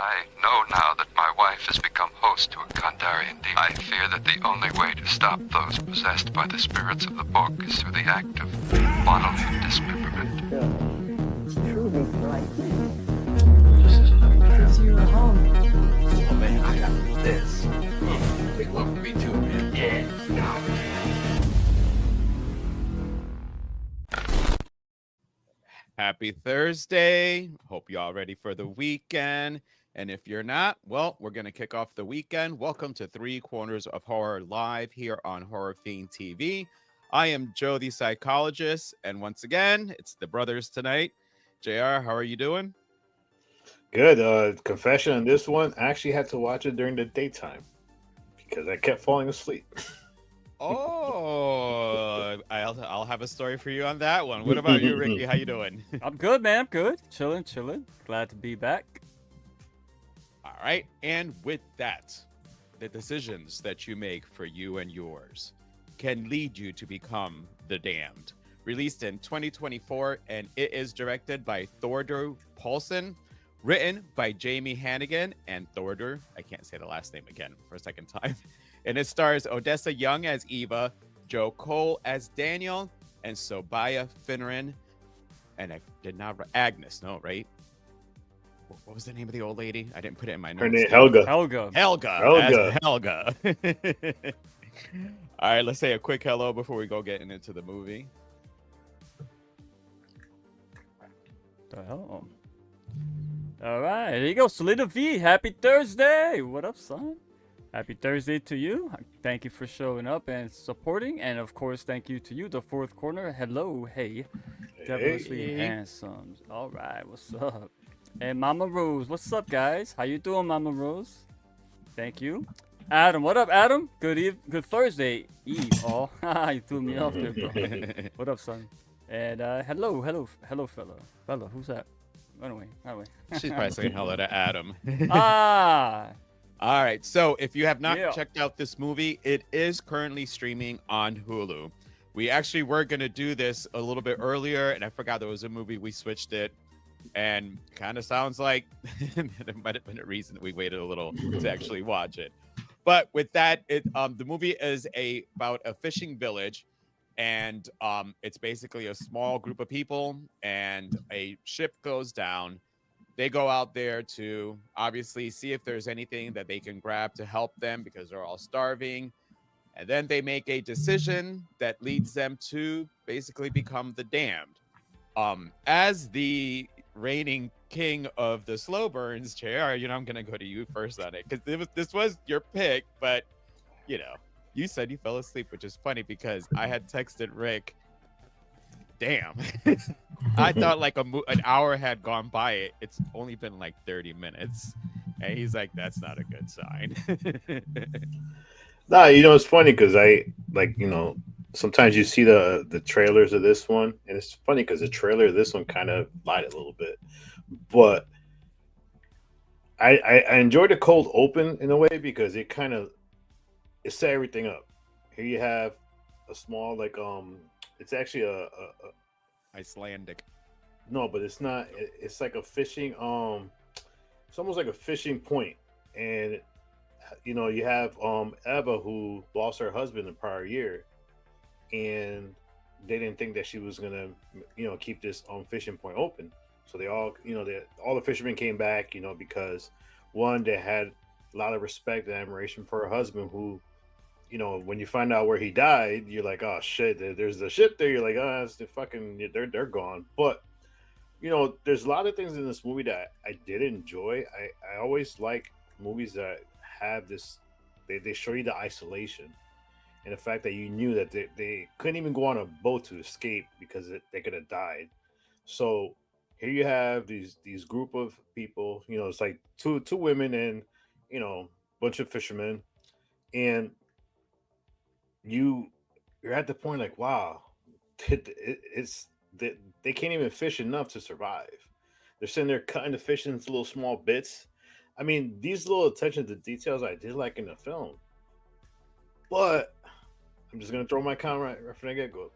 I know now that my wife has become host to a Kandarian demon. I fear that the only way to stop those possessed by the spirits of the book is through the act of bodily dismemberment. Truly frightening. This isn't a plan. It's your home. Oh man, I got this. Big one for me too, man. Yeah. Happy Thursday. Hope you're all ready for the weekend. And if you're not, well, we're going to kick off the weekend. Welcome to Three Corners of Horror Live here on Horror Fiend TV. I am Joe, the psychologist. And once again, it's the brothers tonight. JR, how are you doing? Good. Confession on this one, I actually had to watch it during the daytime because I kept falling asleep. Oh, I'll have a story for you on that one. What about you, Ricky? How you doing? I'm good, man. I'm good. Chilling. Glad to be back. All right. And with that, the decisions that you make for you and yours can lead you to become the damned. Released in 2024, and it is directed by Thordur Palsson, written by Jamie Hannigan and Thordur. I can't say the last name again for a second time. And it stars Odessa Young as Eva, Joe Cole as Daniel, and Sobaya Finneran. And I did not Agnes, no, right? What was the name of the old lady? I didn't put it in my notes. Her name Helga. Helga. All right, let's say a quick hello before we go getting into the movie. The hell? All right, there you go. Solida V, happy Thursday. What up, son? Happy Thursday to you. Thank you for showing up and supporting. And of course, thank you to you, the fourth corner. Hello, hey. Devilishly handsome. All right, what's up? And Mama Rose, what's up, guys? How you doing, Mama Rose? Thank you. Adam, what up, Adam? Good Thursday Eve. Oh, you threw me off there, bro. What up, son? And hello, fella. Who's that? Run away. She's probably saying hello to Adam. All right. So if you have not checked out this movie, it is currently streaming on Hulu. We actually were going to do this a little bit earlier, and I forgot there was a movie. We switched it, and kind of sounds like there might have been a reason that we waited a little to actually watch it. But with that, the movie is about a fishing village, and it's basically a small group of people, and a ship goes down. They go out there to obviously see if there's anything that they can grab to help them because they're all starving. And then they make a decision that leads them to basically become the damned. As the reigning king of the slow burns, JR, I'm going to go to you first on it because this was your pick, but, you said you fell asleep, which is funny because I had texted Rick, damn. I thought like an hour had gone by it. It's only been like 30 minutes. And he's like, that's not a good sign. Nah, it's funny because sometimes you see the trailers of this one, and it's funny because the trailer of this one kind of lied a little bit. But I enjoyed the cold open in a way because it set everything up. Here you have a small it's actually a Icelandic. No, but it's not. It's like a fishing. It's almost like a fishing point, and you have Eva who lost her husband the prior year, and they didn't think that she was gonna keep this fishing point open. So they all all the fishermen came back because one, they had a lot of respect and admiration for her husband who. When you find out where he died, you're like, oh shit, there's the ship there. You're like, oh, it's the fucking, they're gone. But, there's a lot of things in this movie that I did enjoy. I always like movies that have this, they show you the isolation and the fact that you knew that they couldn't even go on a boat to escape because they could have died. So here you have these group of people, it's like two women and, bunch of fishermen. And you're at the point like, wow, it's they can't even fish enough to survive. They're sitting there cutting the fish into little small bits. I mean, these little attention to details I did like in the film. But I'm just gonna throw my comment right from the get-go.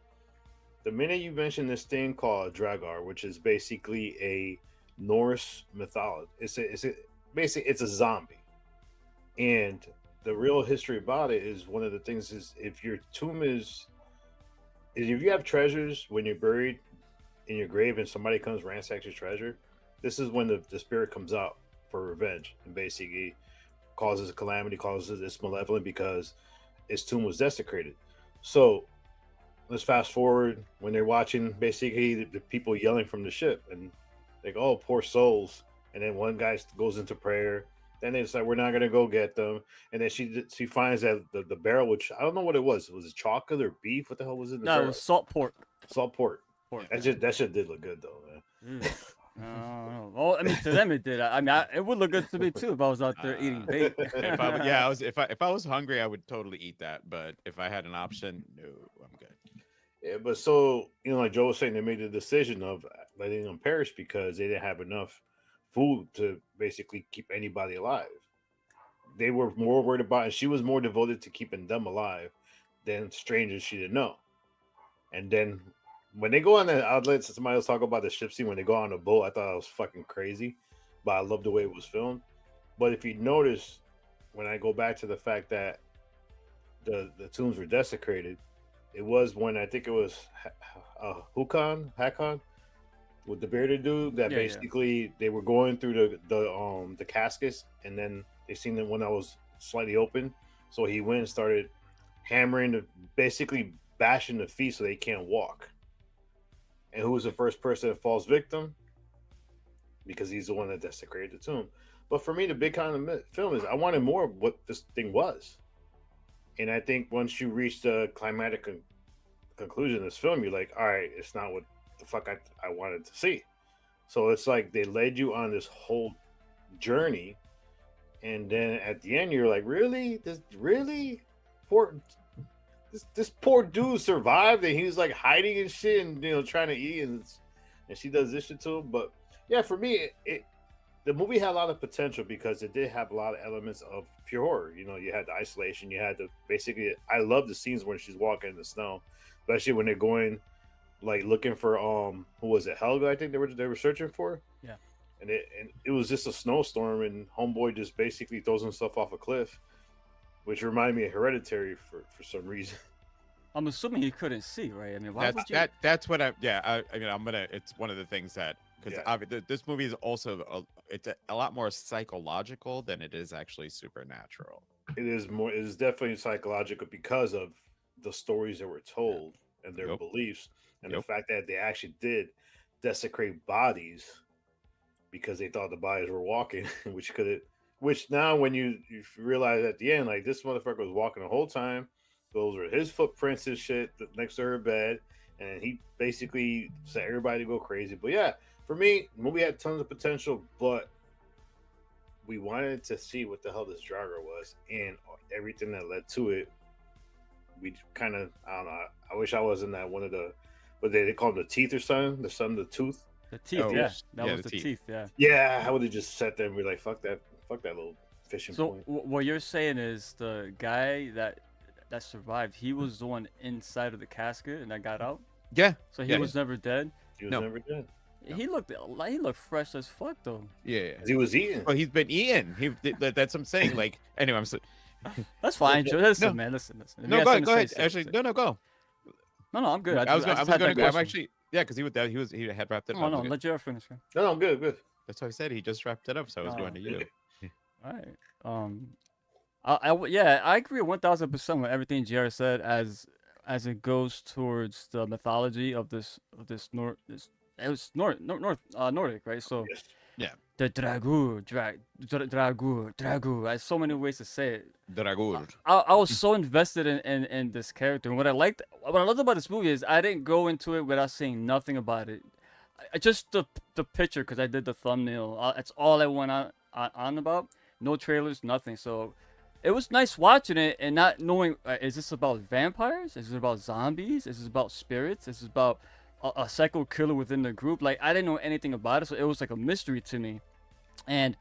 The minute you mention this thing called Dragar, which is basically a Norse mythology, basically it's a zombie. And the real history about it is one of the things is if your tomb is if you have treasures when you're buried in your grave and somebody comes ransacks your treasure, this is when the spirit comes out for revenge and basically causes a calamity, causes it's malevolent because its tomb was desecrated. So let's fast forward when they're watching basically the people yelling from the ship and like, oh, poor souls. And then one guy goes into prayer. Then they decide we're not gonna go get them. And then she finds that the barrel, which I don't know what it was. Was it chocolate or beef? What the hell was it in the No, it barrel? was salt pork. Salt pork. Pork. That shit did look good though, man. Well, I mean, to them it did. I mean, it would look good to me too if I was out there eating bait. If I was hungry, I would totally eat that. But if I had an option, no, I'm good. Yeah, but so like Joe was saying, they made the decision of letting them perish because they didn't have enough food to basically keep anybody alive. They were more worried about, and she was more devoted to keeping them alive than strangers she didn't know. And then when they go on the outlets, somebody else talk about the ship scene when they go on a boat. I thought it was fucking crazy, but I love the way it was filmed. But if you notice, when I go back to the fact that the tombs were desecrated, it was when I think it was Hakon with the bearded dude that basically they were going through the caskets, and then they seen the one that was slightly open, so he went and started hammering, basically bashing the feet so they can't walk. And who was the first person that falls victim? Because he's the one that desecrated the tomb. But for me, the big kind of the film is I wanted more of what this thing was. And I think once you reach the climatic conclusion of this film, you're like, all right, it's not what the fuck I wanted to see. So it's like they led you on this whole journey. And then at the end, you're like, really? This poor dude survived, and he was like hiding and shit, and trying to eat, and she does this shit to him. But yeah, for me, the movie had a lot of potential because it did have a lot of elements of pure horror. You had the isolation, you had basically. I love the scenes when she's walking in the snow, especially when they're going, like looking for who was it, Helga? I think they were searching for. Yeah. And it was just a snowstorm, and homeboy just basically throws himself off a cliff, which reminded me of Hereditary for some reason. I'm assuming he couldn't see, right? I mean, why would you? That's what I mean, I'm gonna. It's one of the things that because this movie is also it's a lot more psychological than it is actually supernatural. It is more. It is definitely psychological because of the stories that were told and their beliefs, and the fact that they actually did desecrate bodies because they thought the bodies were walking, which now when you realize at the end, like this motherfucker was walking the whole time. Those were his footprints and shit next to her bed, and he basically said everybody to go crazy. But yeah, for me, the movie had tons of potential, but we wanted to see what the hell this Draugr was and everything that led to it. We kind of, I don't know. I wish I was in that one of the, what they call them, the teeth or something, the tooth. The teeth, that was the teeth. Yeah, I would have just sat there and be like, fuck that little fishing point. So what you're saying is the guy that survived, he was the one inside of the casket and that got out? Yeah. So he was never dead? He was never dead. He looked fresh as fuck though. Yeah. He was eating. Well, he's been eating. That's what I'm saying. Like, anyway, That's fine, Joe. Listen, man. Listen. No, go ahead. Actually, no, go. No, I'm good. I'm actually, yeah, because he had wrapped it up. Oh, no, let you finish. No, I'm good. That's what I said. He just wrapped it up, so I was going to you. All right. I agree 1000% with everything JR said as it goes towards the mythology of this Nordic, right? So yeah, the Draugr. There's so many ways to say it. Draugr. I was so invested in this character, and what I loved about this movie is I didn't go into it without saying nothing about it. Just the picture, because I did the thumbnail. That's all I went on about. No trailers, nothing. So it was nice watching it and not knowing, is this about vampires? Is it about zombies? Is this about spirits? Is this about a psycho killer within the group? Like, I didn't know anything about it, so it was like a mystery to me. And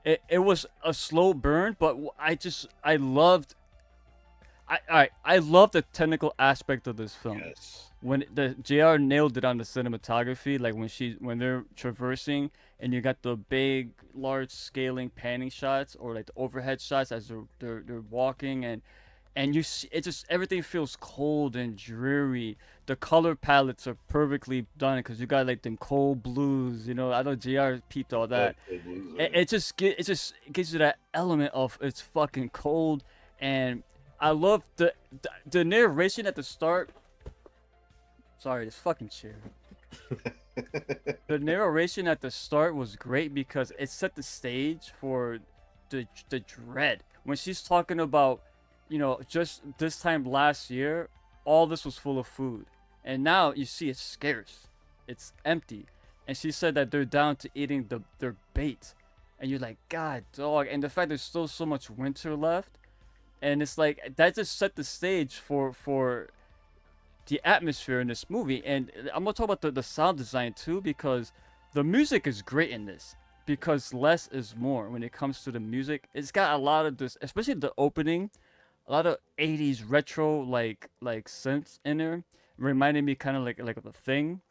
it was a slow burn, but I loved the technical aspect of this film. Yes. When the JR nailed it on the cinematography, like when they're traversing and you got the big, large scaling panning shots or like the overhead shots as they're walking, and you see it just everything feels cold and dreary. The color palettes are perfectly done because you got like them cold blues. You know, I know JR peeped all that. It just gives you that element of it's fucking cold, and I love the narration at the start. Sorry, this fucking chair. The narration at the start was great because it set the stage for the dread when she's talking about, you know, just this time last year, all this was full of food, and now you see it's scarce, it's empty, and she said that they're down to eating their bait, and you're like, God, dog, and the fact there's still so much winter left, and it's like that just set the stage for the atmosphere in this movie. And I'm gonna talk about the sound design too, because the music is great in this, because less is more when it comes to the music. It's got a lot of this, especially the opening, a lot of 80s retro like synths in there, reminding me kind of like of The Thing.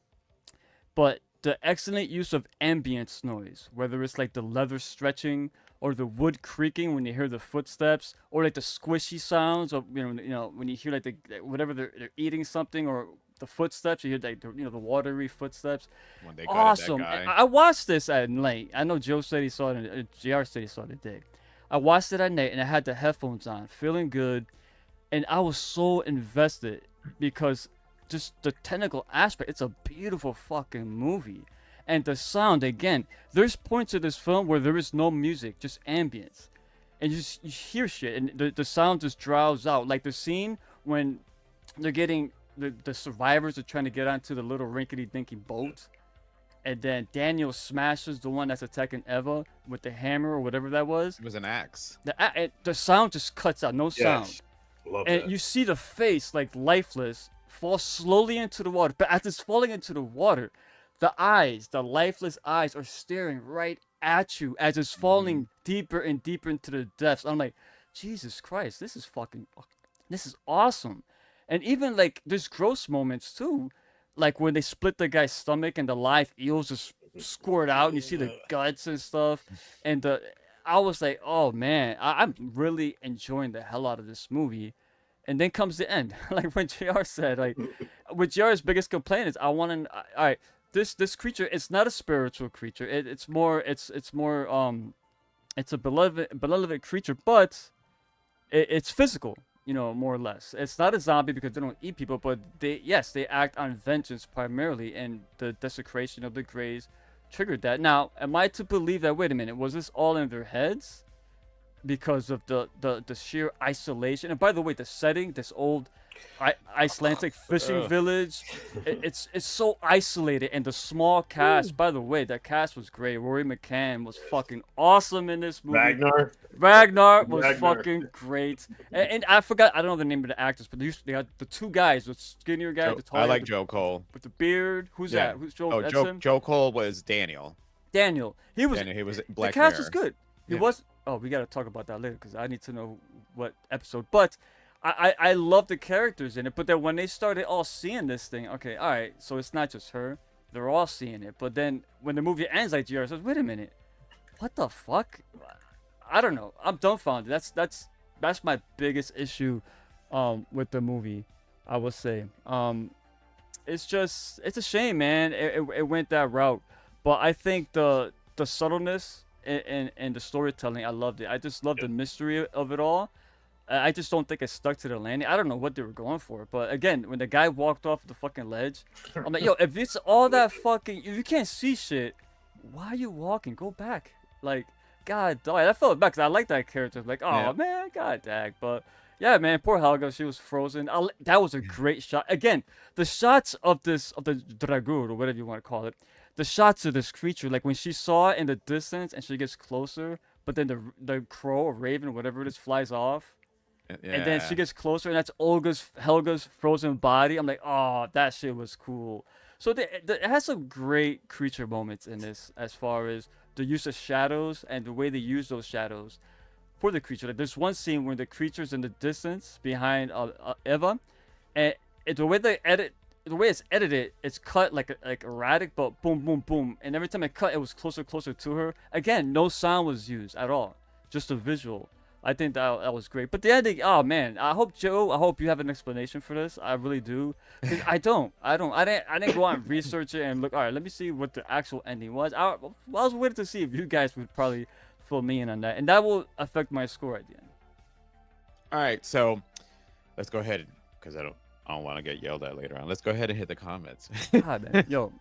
But the excellent use of ambience noise, whether it's like the leather stretching or the wood creaking when you hear the footsteps, or like the squishy sounds of you know when you hear like the whatever they're eating something, or the footsteps you hear like the watery footsteps. When they got Awesome. that guy. I watched this at night. I know Joe said he saw it. JR said he saw it today. I watched it at night and I had the headphones on, feeling good, and I was so invested because just the technical aspect. It's a beautiful fucking movie. And the sound, again, there's points of this film where there is no music, just ambience. And you hear shit, and the sound just drowns out. Like the scene when they're getting, the survivors are trying to get onto the little rinkety-dinky boat. And then Daniel smashes the one that's attacking Eva with the hammer or whatever that was. It was an axe. The sound just cuts out, no sound. Yes. Love And that. you see the face, like lifeless, fall slowly into the water. But as it's falling into the water, the eyes, the lifeless eyes, are staring right at you as it's falling deeper and deeper into the depths. I'm like, Jesus Christ, this is awesome. And even like there's gross moments too, like when they split the guy's stomach and the live eels just squirt out, and you see the guts and stuff. And I was like, oh man, I'm really enjoying the hell out of this movie. And then comes the end, like when JR said, like, with JR's biggest complaint is, all right, this creature, it's not a spiritual creature. It's a benevolent creature, but it's physical, you know, more or less. It's not a zombie because they don't eat people, but they act on vengeance primarily, and the desecration of the Greys triggered that. Now, am I to believe that, wait a minute, was this all in their heads? Because of the sheer isolation. And by the way, the setting, this old Icelandic fishing village, it's so isolated, and the small cast. By the way, that cast was great. Rory McCann was fucking awesome in this movie. Ragnar was fucking great. And I forgot, I don't know the name of the actors, but they got the two guys, the skinnier guy, the taller. I like Joe Cole with the beard. Who's that? Who's Joe? Oh, That's Joe. him? Joe Cole was Daniel. He was Black the cast Mirror. was good. He Yeah. was. Oh, we gotta talk about that later because I need to know what episode. But I love the characters in it. But then when they started all seeing this thing, okay, all right, so it's not just her. They're all seeing it. But then when the movie ends, like JR says, wait a minute, what the fuck? I don't know. I'm dumbfounded. That's my biggest issue, with the movie, I would say. It's a shame, man. It went that route. But I think the subtleness and the storytelling, I loved it. I just loved the mystery of it all. I just don't think it stuck to the landing. I don't know what they were going for. But again, when the guy walked off the fucking ledge, I'm like, yo, if it's all that fucking, if you can't see shit, why are you walking? Go back. Like, God, dog. I felt bad because I like that character. Like, oh man, God dag. But yeah, man, poor Helga, she was frozen. That was a great shot. Again, the shots of the Dragur, or whatever you want to call it, the shots of this creature, like when she saw it in the distance and she gets closer, but then the crow or raven, whatever it is, flies off. Yeah. And then she gets closer, and that's Helga's frozen body. I'm like, oh, that shit was cool. So it has some great creature moments in this, as far as the use of shadows and the way they use those shadows for the creature. Like, there's one scene where the creature's in the distance behind Eva, and the way they edit the way it's edited, it's cut like erratic, but boom, boom, boom, and every time it cut, it was closer to her. Again, no sound was used at all, just a visual. I think that was great. But the ending, oh man, I hope you have an explanation for this. I really do. 'Cause I didn't go out and research it and look. All right, let me see what the actual ending was. I was waiting to see if you guys would probably fill me in on that, and that will affect my score at the end. All right, so let's go ahead because I don't want to get yelled at later on. Let's go ahead and hit the comments. God, man. Yo,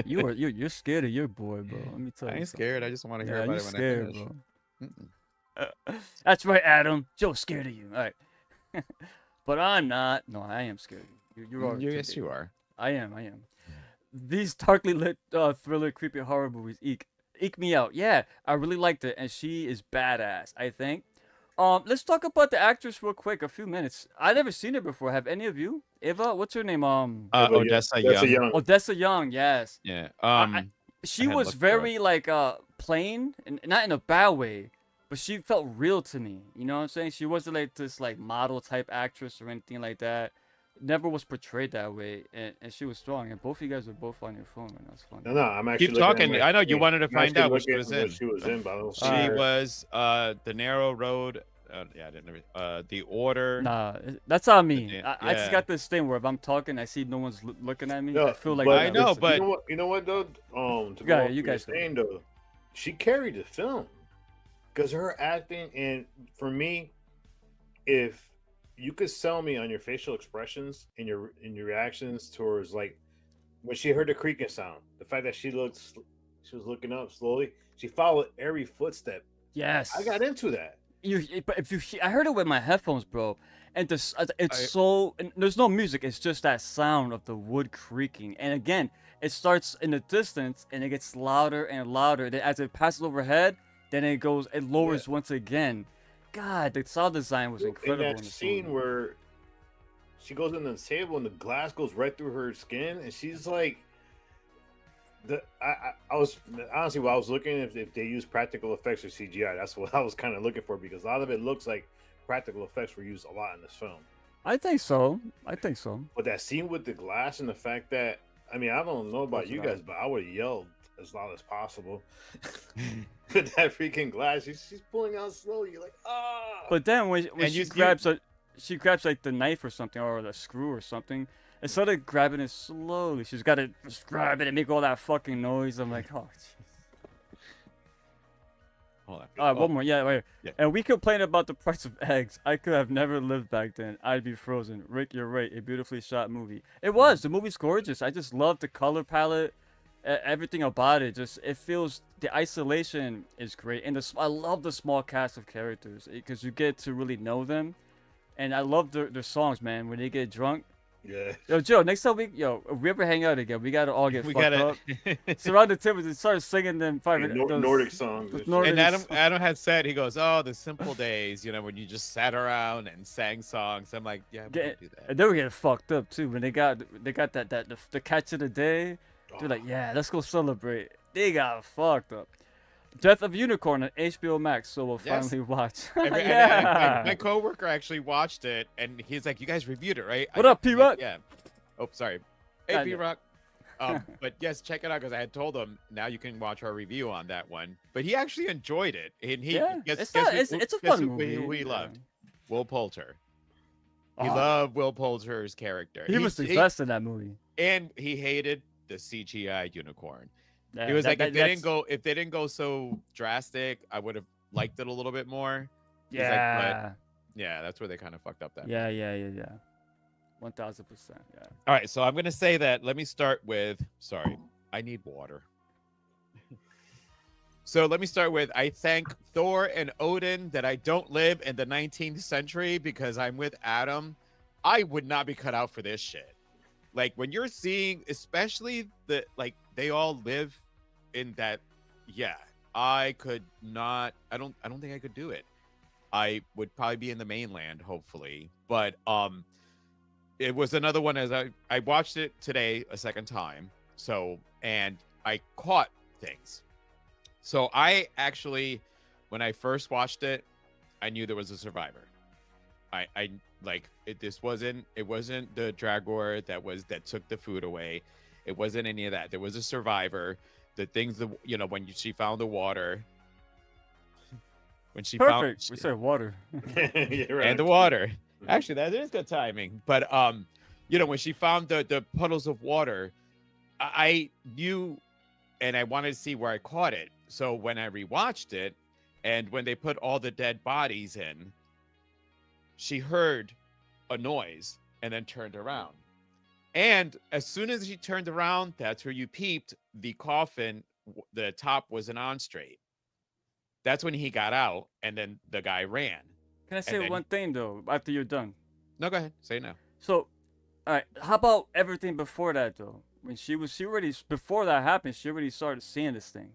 you're scared of your boy, bro. Let me tell you. I ain't scared. I just want to hear Yeah, about you it when scared, I finish. bro. Mm-mm. That's right, Adam. Joe's scared of you. All right. But I'm not. No, I am scared of you. You're already Yes, you are. I am. These darkly lit thriller creepy horror movies eke me out. Yeah, I really liked it, and she is badass, I think. Let's talk about the actress real quick. A few minutes. I never seen her before. Have any of you? Eva, what's her name? Odessa That's a Young. young. Odessa Young. Yes. Yeah. She had was looked her up. very like plain, and not in a bad way, but she felt real to me. You know what I'm saying? She wasn't like this like model type actress or anything like that. Never was portrayed that way, and she was strong. And both of you guys were both on your phone, and that's funny. No, I'm actually Keep looking at talking. my I know you screen. wanted to I'm find actually out what she looking was at in. What she was in, but I don't see She her. was The Narrow Road. Yeah, I didn't. The Order. Nah, that's on me. Yeah. I just got this thing where if I'm talking, I see no one's looking at me. No, I feel like but I know, listen, but- you know what though? To Yeah, go off you what you're guys go. saying though, she carried the film because her acting, and for me, if you could sell me on your facial expressions and your reactions towards like when she heard the creaking sound, the fact that she was looking up slowly, she followed every footstep. yes. I got into that. But if you, I heard it with my headphones, bro, and it's and there's no music. It's just that sound of the wood creaking, and again, it starts in the distance and it gets louder and louder. Then as it passes overhead, then it lowers once again. God, the sound design was incredible. In that in the scene movie. where she goes in the table and the glass goes right through her skin, and she's like, I was honestly, while I was looking if they use practical effects or CGI, that's what I was kind of looking for, because a lot of it looks like practical effects were used a lot in this film. I think so. But that scene with the glass and the fact that, I mean, I don't know about you guys, but I would have yelled as loud as possible. With that freaking glass, she's pulling out slowly. You're like, ah. But then when And she you- grabs like the knife or something, or the screw or something, instead of grabbing it slowly, she's got to just grab it and make all that fucking noise. I'm like, oh, jeez. Hold on. All right, one more. Yeah, wait. Yeah. And we complain about the price of eggs. I could have never lived back then. I'd be frozen. Rick, you're right. A beautifully shot movie. It was. The movie's gorgeous. I just love the color palette, everything about it. Just it feels the isolation is great, and I love the small cast of characters because you get to really know them, and I love their songs, man. When they get drunk. Yeah. Yo, Joe, next time if we ever hang out again, we gotta all get We fucked gotta. up. Surround the tables and start singing them. Nordic songs. those and Nordic- And Adam had said, he goes, "Oh, the simple days, when you just sat around and sang songs." I'm like, "Yeah, we can do that." And they were getting fucked up too when they got the catch of the day. They're like, yeah, let's go celebrate. They got fucked up. Death of Unicorn on HBO Max, so we'll Yes. finally watch. And Yeah. my coworker actually watched it, and he's like, "You guys reviewed it, right?" What up, I'm P-Rock? like, yeah. Oh, sorry. Hey, Yeah, P-Rock. But yes, check it out, because I had told him now you can watch our review on that one. But he actually enjoyed it, and he Yeah, guess it's a guess fun who movie. he yeah. loved. Will Poulter. He Oh, loved Will Poulter's character. He was the best in that movie. and he hated the CGI unicorn. Yeah, He was like, if they that's- didn't go so drastic, I would have liked it a little bit more. He's like, Yeah. Yeah, that's where they kind of fucked up that. Yeah. 1000%. Yeah. All right, so I'm gonna say that. Let me start with. Sorry, I need water. So let me start with. I thank Thor and Odin that I don't live in the 19th century, because I'm with Adam. I would not be cut out for this shit. Like when you're seeing, especially they all live in that. Yeah, I could not. I don't think I could do it. I would probably be in the mainland, hopefully, but it was another one as I watched it today a second time. So, and I caught things. So I actually, when I first watched it, I knew there was a survivor. I like it. This wasn't. It wasn't the Dragor that took the food away. It wasn't any of that. There was a survivor. The things that when she found the water. When she Perfect. found We said water. You're right. and the water. Actually, that is good timing. But when she found the puddles of water, I knew, and I wanted to see where I caught it. So when I rewatched it, and when they put all the dead bodies in, she heard a noise and then turned around. And as soon as she turned around, that's where you peeped the coffin. The top wasn't on straight. That's when he got out, and then the guy ran. Can I say one thing though? After you're done. No, go ahead. Say it now. So, all right. How about everything before that though? When she already before that happened, she already started seeing this thing.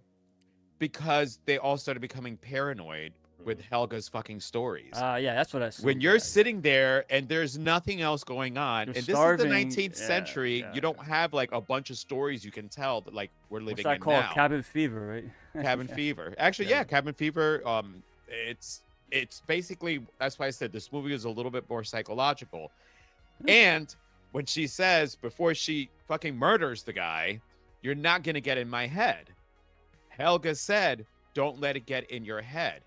Because they all started becoming paranoid with Helga's fucking stories. Yeah, that's what I said. When you're sitting there and there's nothing else going on, You're and starving. This is the 19th century, Yeah, you don't have like a bunch of stories you can tell that like we're living What's that in called? now. Cabin fever, right? Cabin fever. Actually, yeah, cabin fever. It's basically, that's why I said this movie is a little bit more psychological. And when she says before she fucking murders the guy, you're not gonna get in my head. Helga said, don't let it get in your head.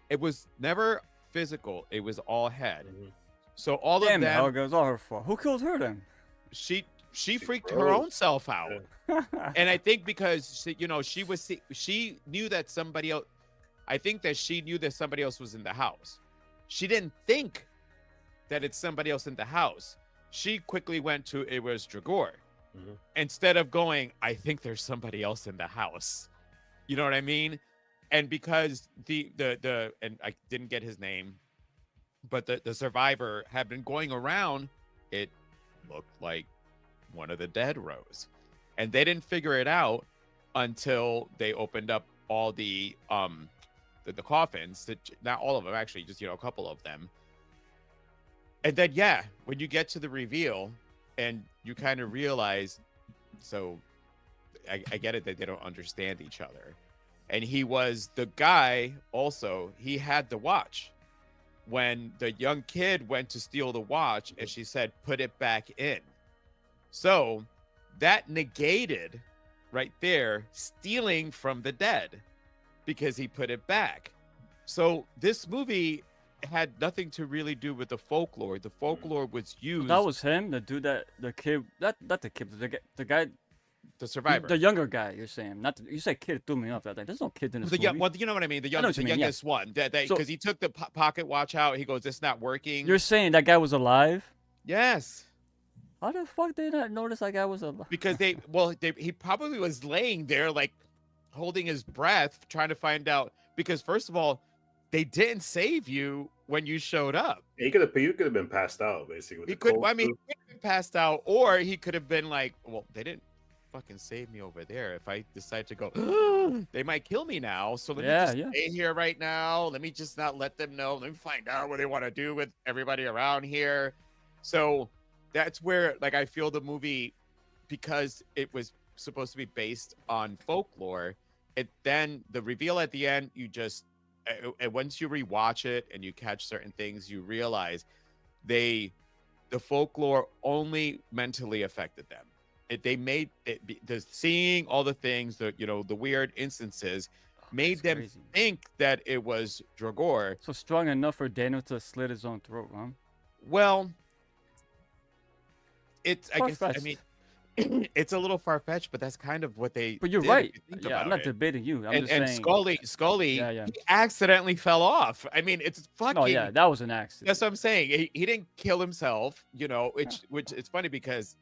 It was never physical. It was all head. So all Damn of it, them, Helga, it's all her fault. Who killed her then? she freaked her own self out. And I think because she knew that somebody else. I think that she knew that somebody else was in the house. She didn't think that it's somebody else in the house. She quickly went to it was Dragor. Instead of going, I think there's somebody else in the house. You know what I mean? And because the and I didn't get his name, but the survivor had been going around, it looked like one of the dead rose. And they didn't figure it out until they opened up all the coffins, not all of them actually, just a couple of them. And then when you get to the reveal and you kind of realize, so I get it that they don't understand each other. And he was the guy also, he had the watch. When the young kid went to steal the watch and she said, put it back in. So that negated right there stealing from the dead because he put it back. So this movie had nothing to really do with the folklore. The folklore was used. That was him, the dude the kid, not the kid, the guy. The survivor, the younger guy. You're saying not. You said kid threw me off. There's no kids in this movie. Well, you know what I mean. The youngest one. Because he took the pocket watch out. He goes, "It's not working." You're saying that guy was alive? Yes. How the fuck did they not notice that guy was alive? Because he probably was laying there like holding his breath, trying to find out. Because first of all, they didn't save you when you showed up. You could have been passed out basically. He could. I mean, he could have been passed out, or he could have been like, "Well, they didn't fucking save me over there. If I decide to go, they might kill me now. So let me just stay here right now. Let me just not let them know. Let me find out what they want to do with everybody around here." So that's where, like, I feel the movie, because it was supposed to be based on folklore, then the reveal at the end, you just, and once you rewatch it and you catch certain things, you realize the folklore only mentally affected them. They made it, the seeing all the things, the weird instances, made them crazy. Think that it was Dragor. So strong enough for Daniel to slit his own throat, huh? Well, it's Far-fetched. I guess, I mean, it's a little far-fetched, but that's kind of what they But you're did, right. if you think Yeah, I'm about not it. debating you. I'm And just saying. Scully, Yeah. he accidentally fell off. I mean, it's fucking. Oh yeah, that was an accident. That's what I'm saying. He didn't kill himself, which it's funny because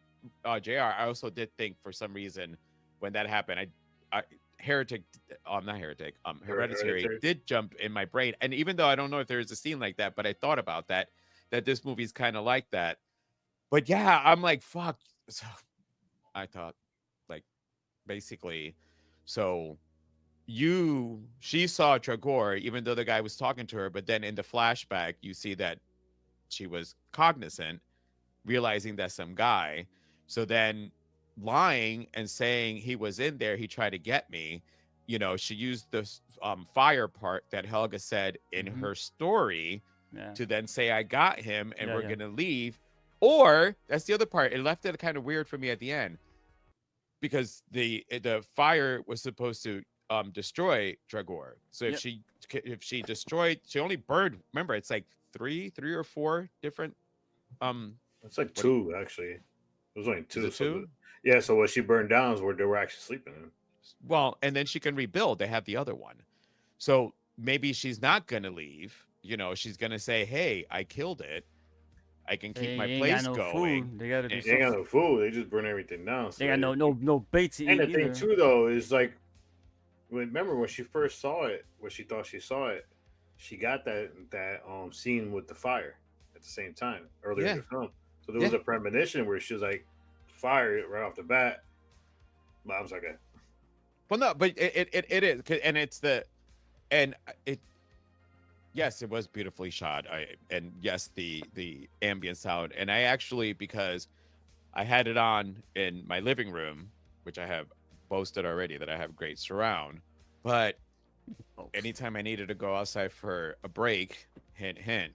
JR, I also did think for some reason when that happened, Hereditary did jump in my brain. And even though I don't know if there is a scene like that, but I thought about that this movie's kind of like that. But yeah, I'm like, fuck. So I thought, like, basically, so she saw Dragor, even though the guy was talking to her, but then in the flashback, you see that she was cognizant, realizing that's some guy. So then lying and saying he was in there, he tried to get me. She used the fire part that Helga said in her story Yeah. to then say I got him and Yeah, we're yeah. gonna leave. Or that's the other part. It left it kind of weird for me at the end because the fire was supposed to destroy Dragor. So if she destroyed, she only burned. Remember, it's like three or four different. It's like What- two actually. It was only two. it So two? yeah. So what she burned down is where they were actually sleeping in. Well, and then she can rebuild. They have the other one. So maybe she's not gonna leave. You know, she's gonna say, "Hey, I killed it. I can keep my They ain't place got no going." food. They gotta do And- They ain't got something. no food. They just burn everything down. So They got no bait to And eat the thing either. too, though, is like, remember when she first saw it, when she thought she saw it, she got that scene with the fire at the same time earlier in Yeah. the film. So there was a premonition where she was like, fire right off the bat. But I was like, Well, no, but it is, and it's it. Yes, it was beautifully shot. And yes, the ambient sound, and I actually, because I had it on in my living room, which I have boasted already that I have great surround, but anytime I needed to go outside for a break, hint hint,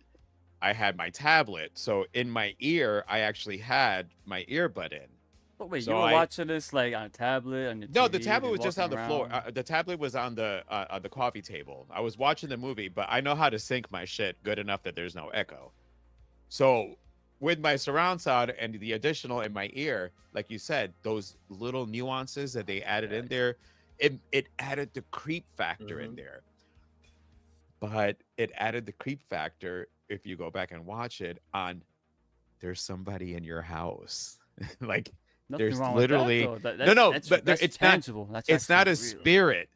I had my tablet. So in my ear, I actually had my earbud in. But wait, So you were I- watching this like on a tablet on your No, TV, the tablet was just just on the walking floor. around? The tablet was on the coffee table. I was watching the movie, but I know how to sync my shit good enough that there's no echo. So with my surround sound and the additional in my ear, like you said, those little nuances that they added in there, it added the creep factor in there. But it added the creep factor if you go back and watch it on there's somebody in your house. Like Nothing there's wrong literally with that, though. no, That's, but that's it's tangible. not. That's It's not a actually real. spirit.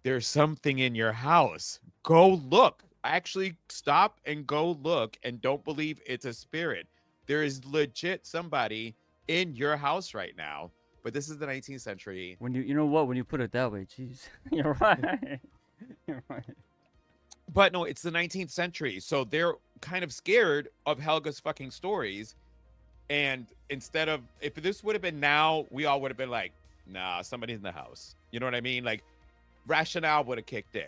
There's something in your house. Go look. Actually, stop and go look, and don't believe it's a spirit. There is legit somebody in your house right now. But this is the 19th century. When you know what, when you put it that way, jeez, you're right. You're right. But no, it's the 19th century, so they're kind of scared of Helga's fucking stories. And instead of, if this would have been now, we all would have been like, nah, somebody's in the house. You know what I mean? Like, rationale would have kicked in.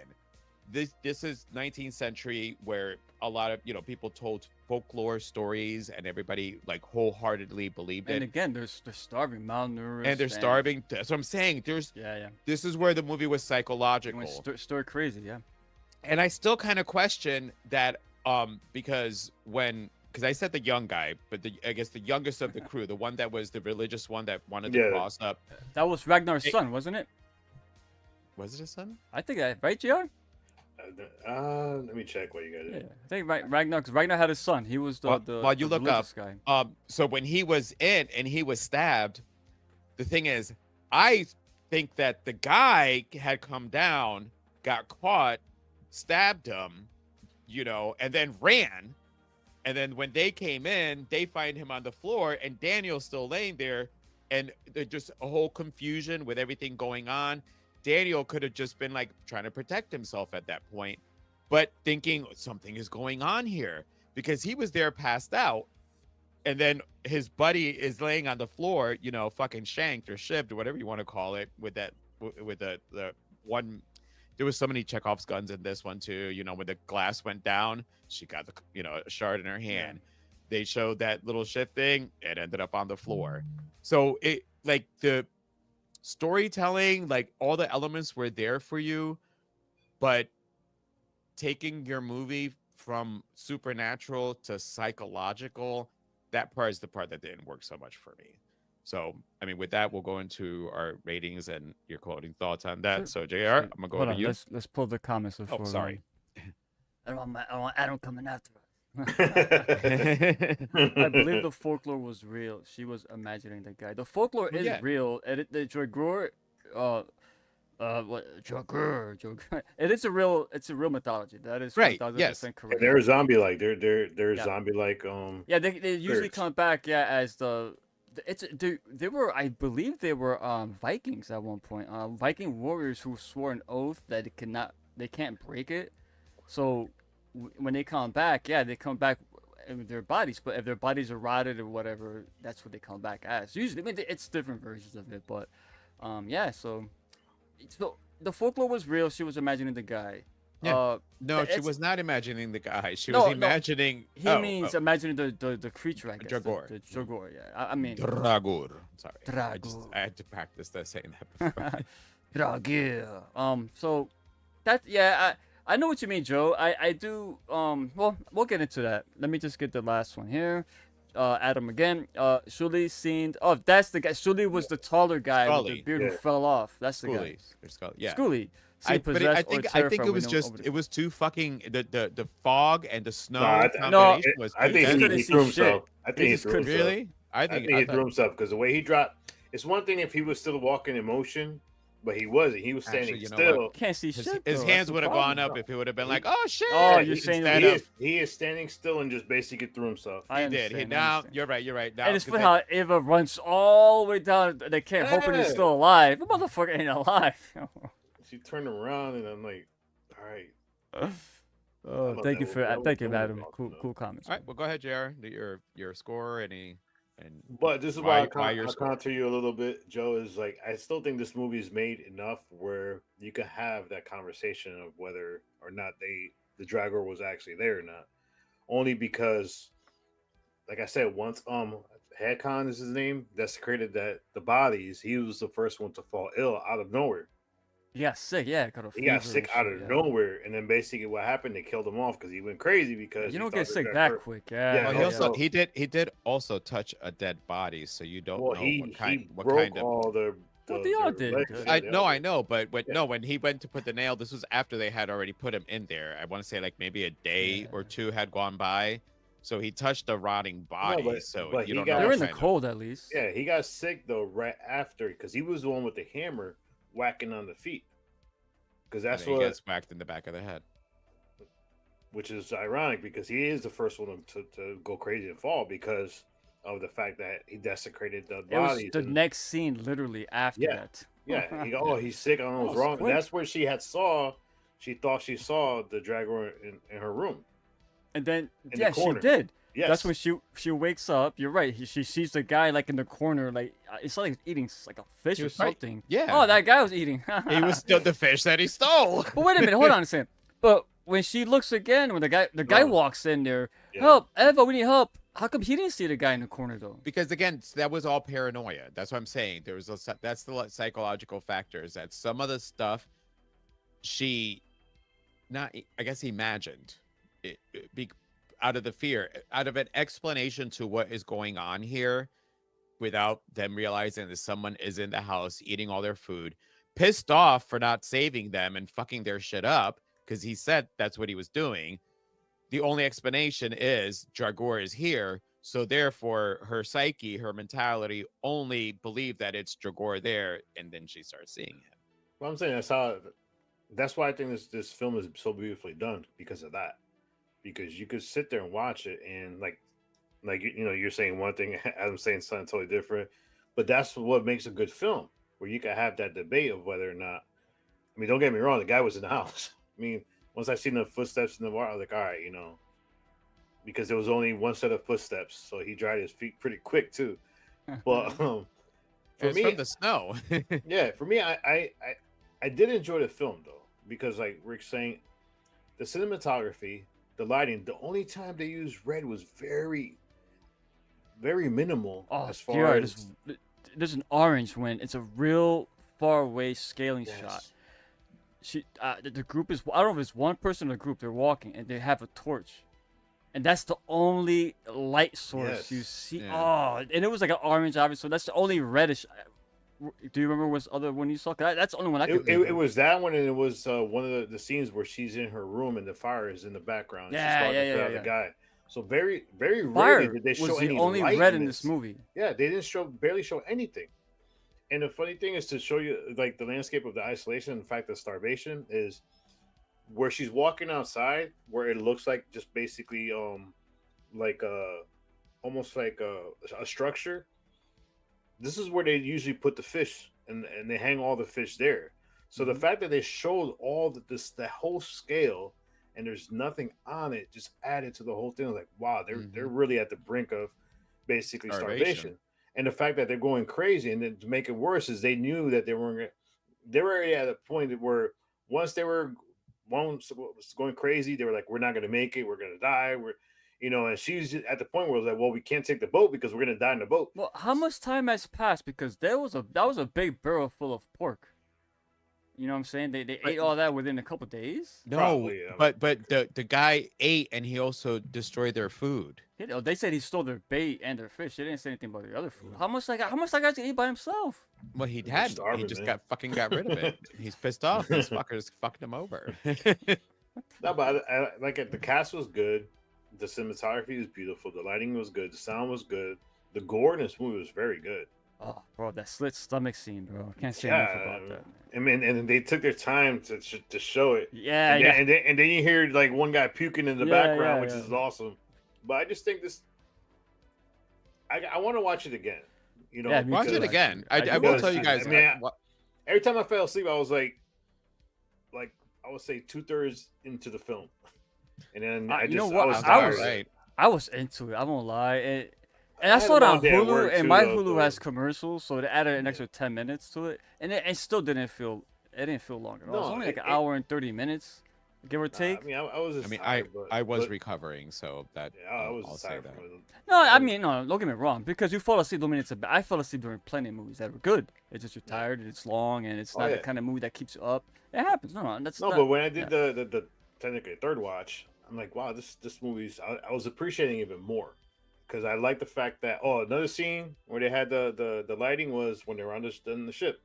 This is 19th century where a lot of, you know, people told folklore stories and everybody like wholeheartedly believed And it. again, they're starving, malnourished, And they're starving. That's what I'm saying. Yeah. This is where the movie was psychological. Story crazy, yeah. And I still kind of question that because I said the young guy, but I guess the youngest of the crew, the one that was the religious one that wanted to cross up. That was Ragnar's son, wasn't it? Was it his son? I think right, JR? let me check what you got. Yeah, I think Ragnar, because Ragnar had his son. He was While you the look up, religious guy. So when he was in and he was stabbed, the thing is, I think that the guy had come down, got caught, stabbed him, you know, and then ran. And then when they came in, they find him on the floor and Daniel's still laying there. And there's just a whole confusion with everything going on. Daniel could have just been like trying to protect himself at that point, but thinking something is going on here because he was there passed out. And then his buddy is laying on the floor, you know, fucking shanked or shivved or whatever you want to call it with the one. There was so many Chekhov's guns in this one too. You know, when the glass went down, she got the, you know, a shard in her hand. They showed that little shit thing. It ended up on the floor. So it like the storytelling, like all the elements were there for you, but taking your movie from supernatural to psychological, that part is the part that didn't work so much for me. So, I mean, with that, we'll go into our ratings and your closing thoughts on that. So, JR, I'm gonna go to you. Let's pull the comments before. Oh, sorry. I don't want Adam coming after us. I believe the folklore was real. She was imagining the guy. The folklore is real. And the Dragor, Dragor. It is a real. It's a real mythology. That is right. 1000% Yes, correct. They're zombie like. They're zombie like. Yeah, they usually spirits. come back. Yeah, as they were. I believe they were Vikings at one point. Viking warriors who swore an oath that they can't break it. So when they come back, they come back with their bodies. But if their bodies are rotted or whatever, that's what they come back as. Usually, I mean, it's different versions of it. But So the folklore was real. She was imagining the guy. Yeah. No, she it's- was not imagining the guy. She No, was no. imagining. He means imagining the creature, I guess. Dragor. The Dragor, yeah. I mean, Dragor. Sorry. Dragor. I had to practice that saying that before. Dragor. So that I know what you mean, Joe. I do. Well, we'll get into that. Let me just get the last one here. Adam again. Shuli seen. Oh, that's the guy. Shuli was the taller guy with the Scully. beard who Yeah. fell off. That's the Scully. guy. Or Scully. Yeah. Scully. I think it was just just it was too fucking the fog and the snow No, combination was I too think couldn't he see threw shit. himself. I He think he just threw couldn't- himself. really. I think he threw himself because the way he dropped. It's one thing if he was still walking in motion, but he wasn't. He was standing Actually, you know still. Can't see His, shit. his though. hands That's would the have gone problem. up if it would have been like, oh shit. Oh, you're saying instead that of He is standing still and just basically threw himself. I he did. understand, I Now understand. you're right. Now And it's 'cause funny then- how Eva runs all the way down. They can't hoping he's Yeah. still alive. The motherfucker ain't alive. She turned around and I'm like, all right. Oh, thought thank you that for was- that thank was you, Adam. awesome, Cool comments. all right, well, go ahead, JR. Your score, and But this is Why- why your I score? counter you a little bit, Joe. Is like I still think this movie is made enough where you can have that conversation of whether or not the Dragor was actually there or not. Only because, like I said, once Hadcon is his name, desecrated the bodies. He was the first one to fall ill out of nowhere. He got sick, yeah. He got sick out of nowhere, and then basically what happened? They killed him off because he went crazy because You he don't thought get the sick Dragor- that quick, yeah. Yeah, well, no, he yeah. also he did also touch a dead body, so you don't Well, know he what kind broke of. all the. Well, they all their did. legs. I They know, all I did. know, but Yeah. no, when he went to put the nail, this was after they had already put him in there. I want to say like maybe a day or two had gone by, so he touched a rotting body. but- so but you he don't got- know. They're what in the kind of- cold at least. Yeah, he got sick though right after because he was the one with the hammer whacking on the feet. Because and that's then he what, gets whacked in the back of the head. which is ironic because he is the first one to go crazy and fall because of the fact that he desecrated the It was bodies. the and- next scene literally after Yeah. that. yeah, he go, oh, he's sick. I don't know That what's was wrong. And quick. that's where she thought she saw the Dragor in her room. And then the yeah, she corner. did. Yes, That's when she wakes up. You're right. She sees the guy like in the corner, like it's like eating like a fish He or was right. something. Yeah. Oh, that guy was eating. He was still the fish that he stole. But wait a minute, hold on a second. But when she looks again, when the guy No. walks in there, Yeah. help, Eva, we need help. How come he didn't see the guy in the corner though? Because again, that was all paranoia. That's what I'm saying. There was that's the psychological factors that some of the stuff she not I guess imagined out of the fear, out of an explanation to what is going on here, without them realizing that someone is in the house eating all their food, pissed off for not saving them and fucking their shit up because he said that's what he was doing. The only explanation is Dragor is here, so therefore her psyche, her mentality only believed that it's Dragor there, and then she starts seeing him. Well, I'm saying that's why I think this film is so beautifully done because of that. Because you could sit there and watch it and like you're saying one thing, I'm saying something totally different, but that's what makes a good film where you can have that debate of whether or not. I mean, don't get me wrong, the guy was in the house. I mean, once I seen the footsteps in the water, I was like, all right, because there was only one set of footsteps, so he dried his feet pretty quick too. But for It's me, from the snow. yeah, for me, I did enjoy the film though, because like Rick's saying, the cinematography, the lighting, the only time they used red was very, very minimal Oh, as far yeah, as there's an orange when it's a real far away scaling Yes. shot. The group is, I don't know if it's one person in the group, they're walking and they have a torch. And that's the only light source you Yes. see. Yeah. Oh, and it was like an orange, obviously. That's the only reddish. Do you remember what's other one you saw? 'Cause that's the only one I could. it was that one, and it was one of the scenes where she's in her room and the fire is in the background. Yeah, She's talking yeah, to yeah, the yeah. guy. So very, very rarely Fire did they was show the any only light red in this movie. Yeah, they didn't barely show anything. And the funny thing is to show you like the landscape of the isolation, the fact of starvation is where she's walking outside, where it looks like just basically like almost like a structure. This is where they usually put the fish and they hang all the fish there. So the fact that they showed all that whole scale and there's nothing on it just added to the whole thing. Like, wow, they're really at the brink of basically starvation. And the fact that they're going crazy, and then to make it worse is they knew that they were already at a point where once they were one was going crazy. They were like, "We're not gonna make it. We're gonna die. We're, and she's at the point where it was like, well, we can't take the boat because we're gonna die in the boat. Well, how much time has passed? Because that was a big barrel full of pork. You know what I'm saying? They ate all that within a couple days. No, Probably, yeah. but the guy ate and he also destroyed their food. They said he stole their bait and their fish. They didn't say anything about the other food. How much that guy's gonna eat by himself? Well, he had. He starving, just man. got rid of it. He's pissed off. These fuckers fucked him over. No, but I like it. The cast was good. The cinematography was beautiful. The lighting was good. The sound was good. The gore in this movie was very good. Oh, bro, that slit stomach scene, bro. I can't say Yeah, enough about that. I mean, and they took their time to show it. Yeah, and yeah. then, and then you hear like one guy puking in the Yeah, background, yeah, which yeah. is awesome. But I just think this. I want to watch it again. Yeah, me Watch too, it again. actually. I I will do tell you I guys. mean, every time I fell asleep, I was like I would say 2/3 into the film, and then I you know just what? I was I tired. was- right. I was into it. I won't lie. And I I had saw a it on long day at Hulu, work, and too, my though, Hulu so- has commercials, so they added an extra 10 minutes to it, and it still didn't feel. It didn't feel long at all. It was No, only like an it- hour and 30 minutes, give or take. I mean, I was. Just I mean, tired, but, I was but, recovering, so that Yeah, I was I'll say tired that. from it. No, I mean, no, don't get me wrong. Because you fall asleep the minutes. I fell asleep during plenty of movies that were good. It's just you're tired and it's long and it's Oh, not the yeah. kind of movie that keeps you up. It happens. No, that's No, not, but when I did the technically third watch, I'm like, wow, this movie's. I was appreciating it even more because I like the fact that another scene where they had the lighting was when they were on the ship,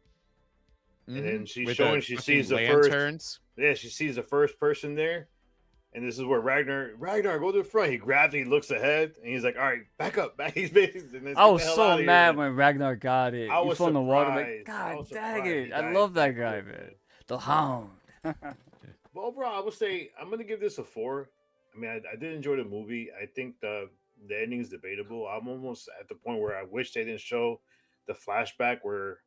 and then she's With showing the she fucking sees the first. lanterns. Yeah, she sees the first person there, and this is where Ragnar, go to the front. He grabs it, he looks ahead, and he's like, all right, back up, back. He's basically. I was so mad when Ragnar got it. I He was fell in the water. I'm like, surprised. I God was dang surprised it! he I died love that that guy, quick, man. The Hound. But overall, I would say I'm gonna give this a 4. I mean, I did enjoy the movie. I think the ending is debatable. I'm almost at the point where I wish they didn't show the flashback where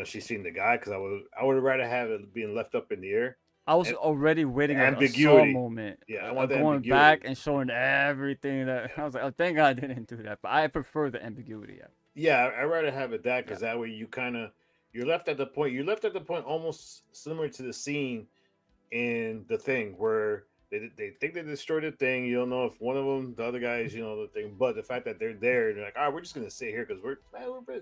she's seeing the guy because I would rather have it being left up in the air. I was And- already waiting on a Saw ambiguity. moment. Yeah, I of want the going ambiguity. back and showing everything that I was like, oh, thank God I didn't do that. But I prefer the ambiguity. Yeah. Yeah, I'd rather have it that because that way you're left at the point almost similar to the scene in The Thing where they think they destroyed the thing. You don't know if one of them, the other guys, the thing. But the fact that they're there, they're like, all right, we're just gonna sit here because we're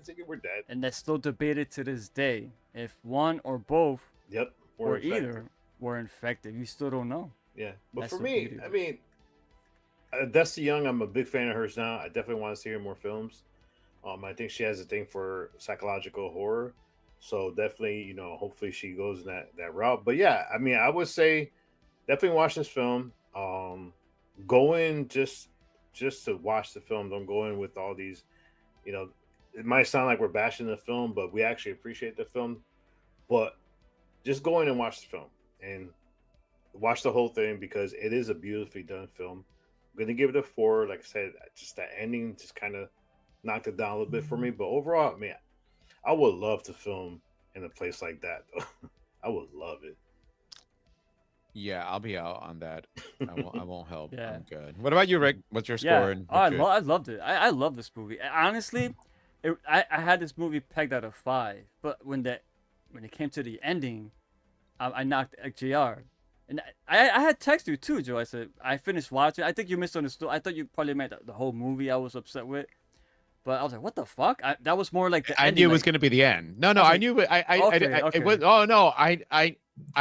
thinking we're dead. And that's still debated to this day. If one or both Yep. or infected. either were infected, you still don't know. Yeah, but That's for the me, beauty of I it. mean, Dusty Young, I'm a big fan of hers now. I definitely want to see her in more films. I think she has a thing for psychological horror, so definitely, hopefully she goes in that route. But yeah, I mean, I would say definitely watch this film. Go in just to watch the film. Don't go in with all these, it might sound like we're bashing the film, but we actually appreciate the film. But just go in and watch the film and watch the whole thing because it is a beautifully done film. I'm gonna give it a 4. Like I said, just that ending just kind of knocked it down a little bit for me. But overall, man, I would love to film in a place like that. Though. I would love it. Yeah, I'll be out on that. I won't help. Yeah. I'm good. What about you, Rick? What's your score? Yeah, and I what's your- loved it. I love this movie. Honestly, I had this movie pegged out of 5, but when it came to the ending, I knocked JR. And I had texted you too, Joe. I said I finished watching. I think you misunderstood. I thought you probably meant the whole movie. I was upset with, but I was like, "What the fuck?" That was more like the. I ending, knew it was like- going to be the end. No, I was I like, knew it. okay. It was. Oh no, I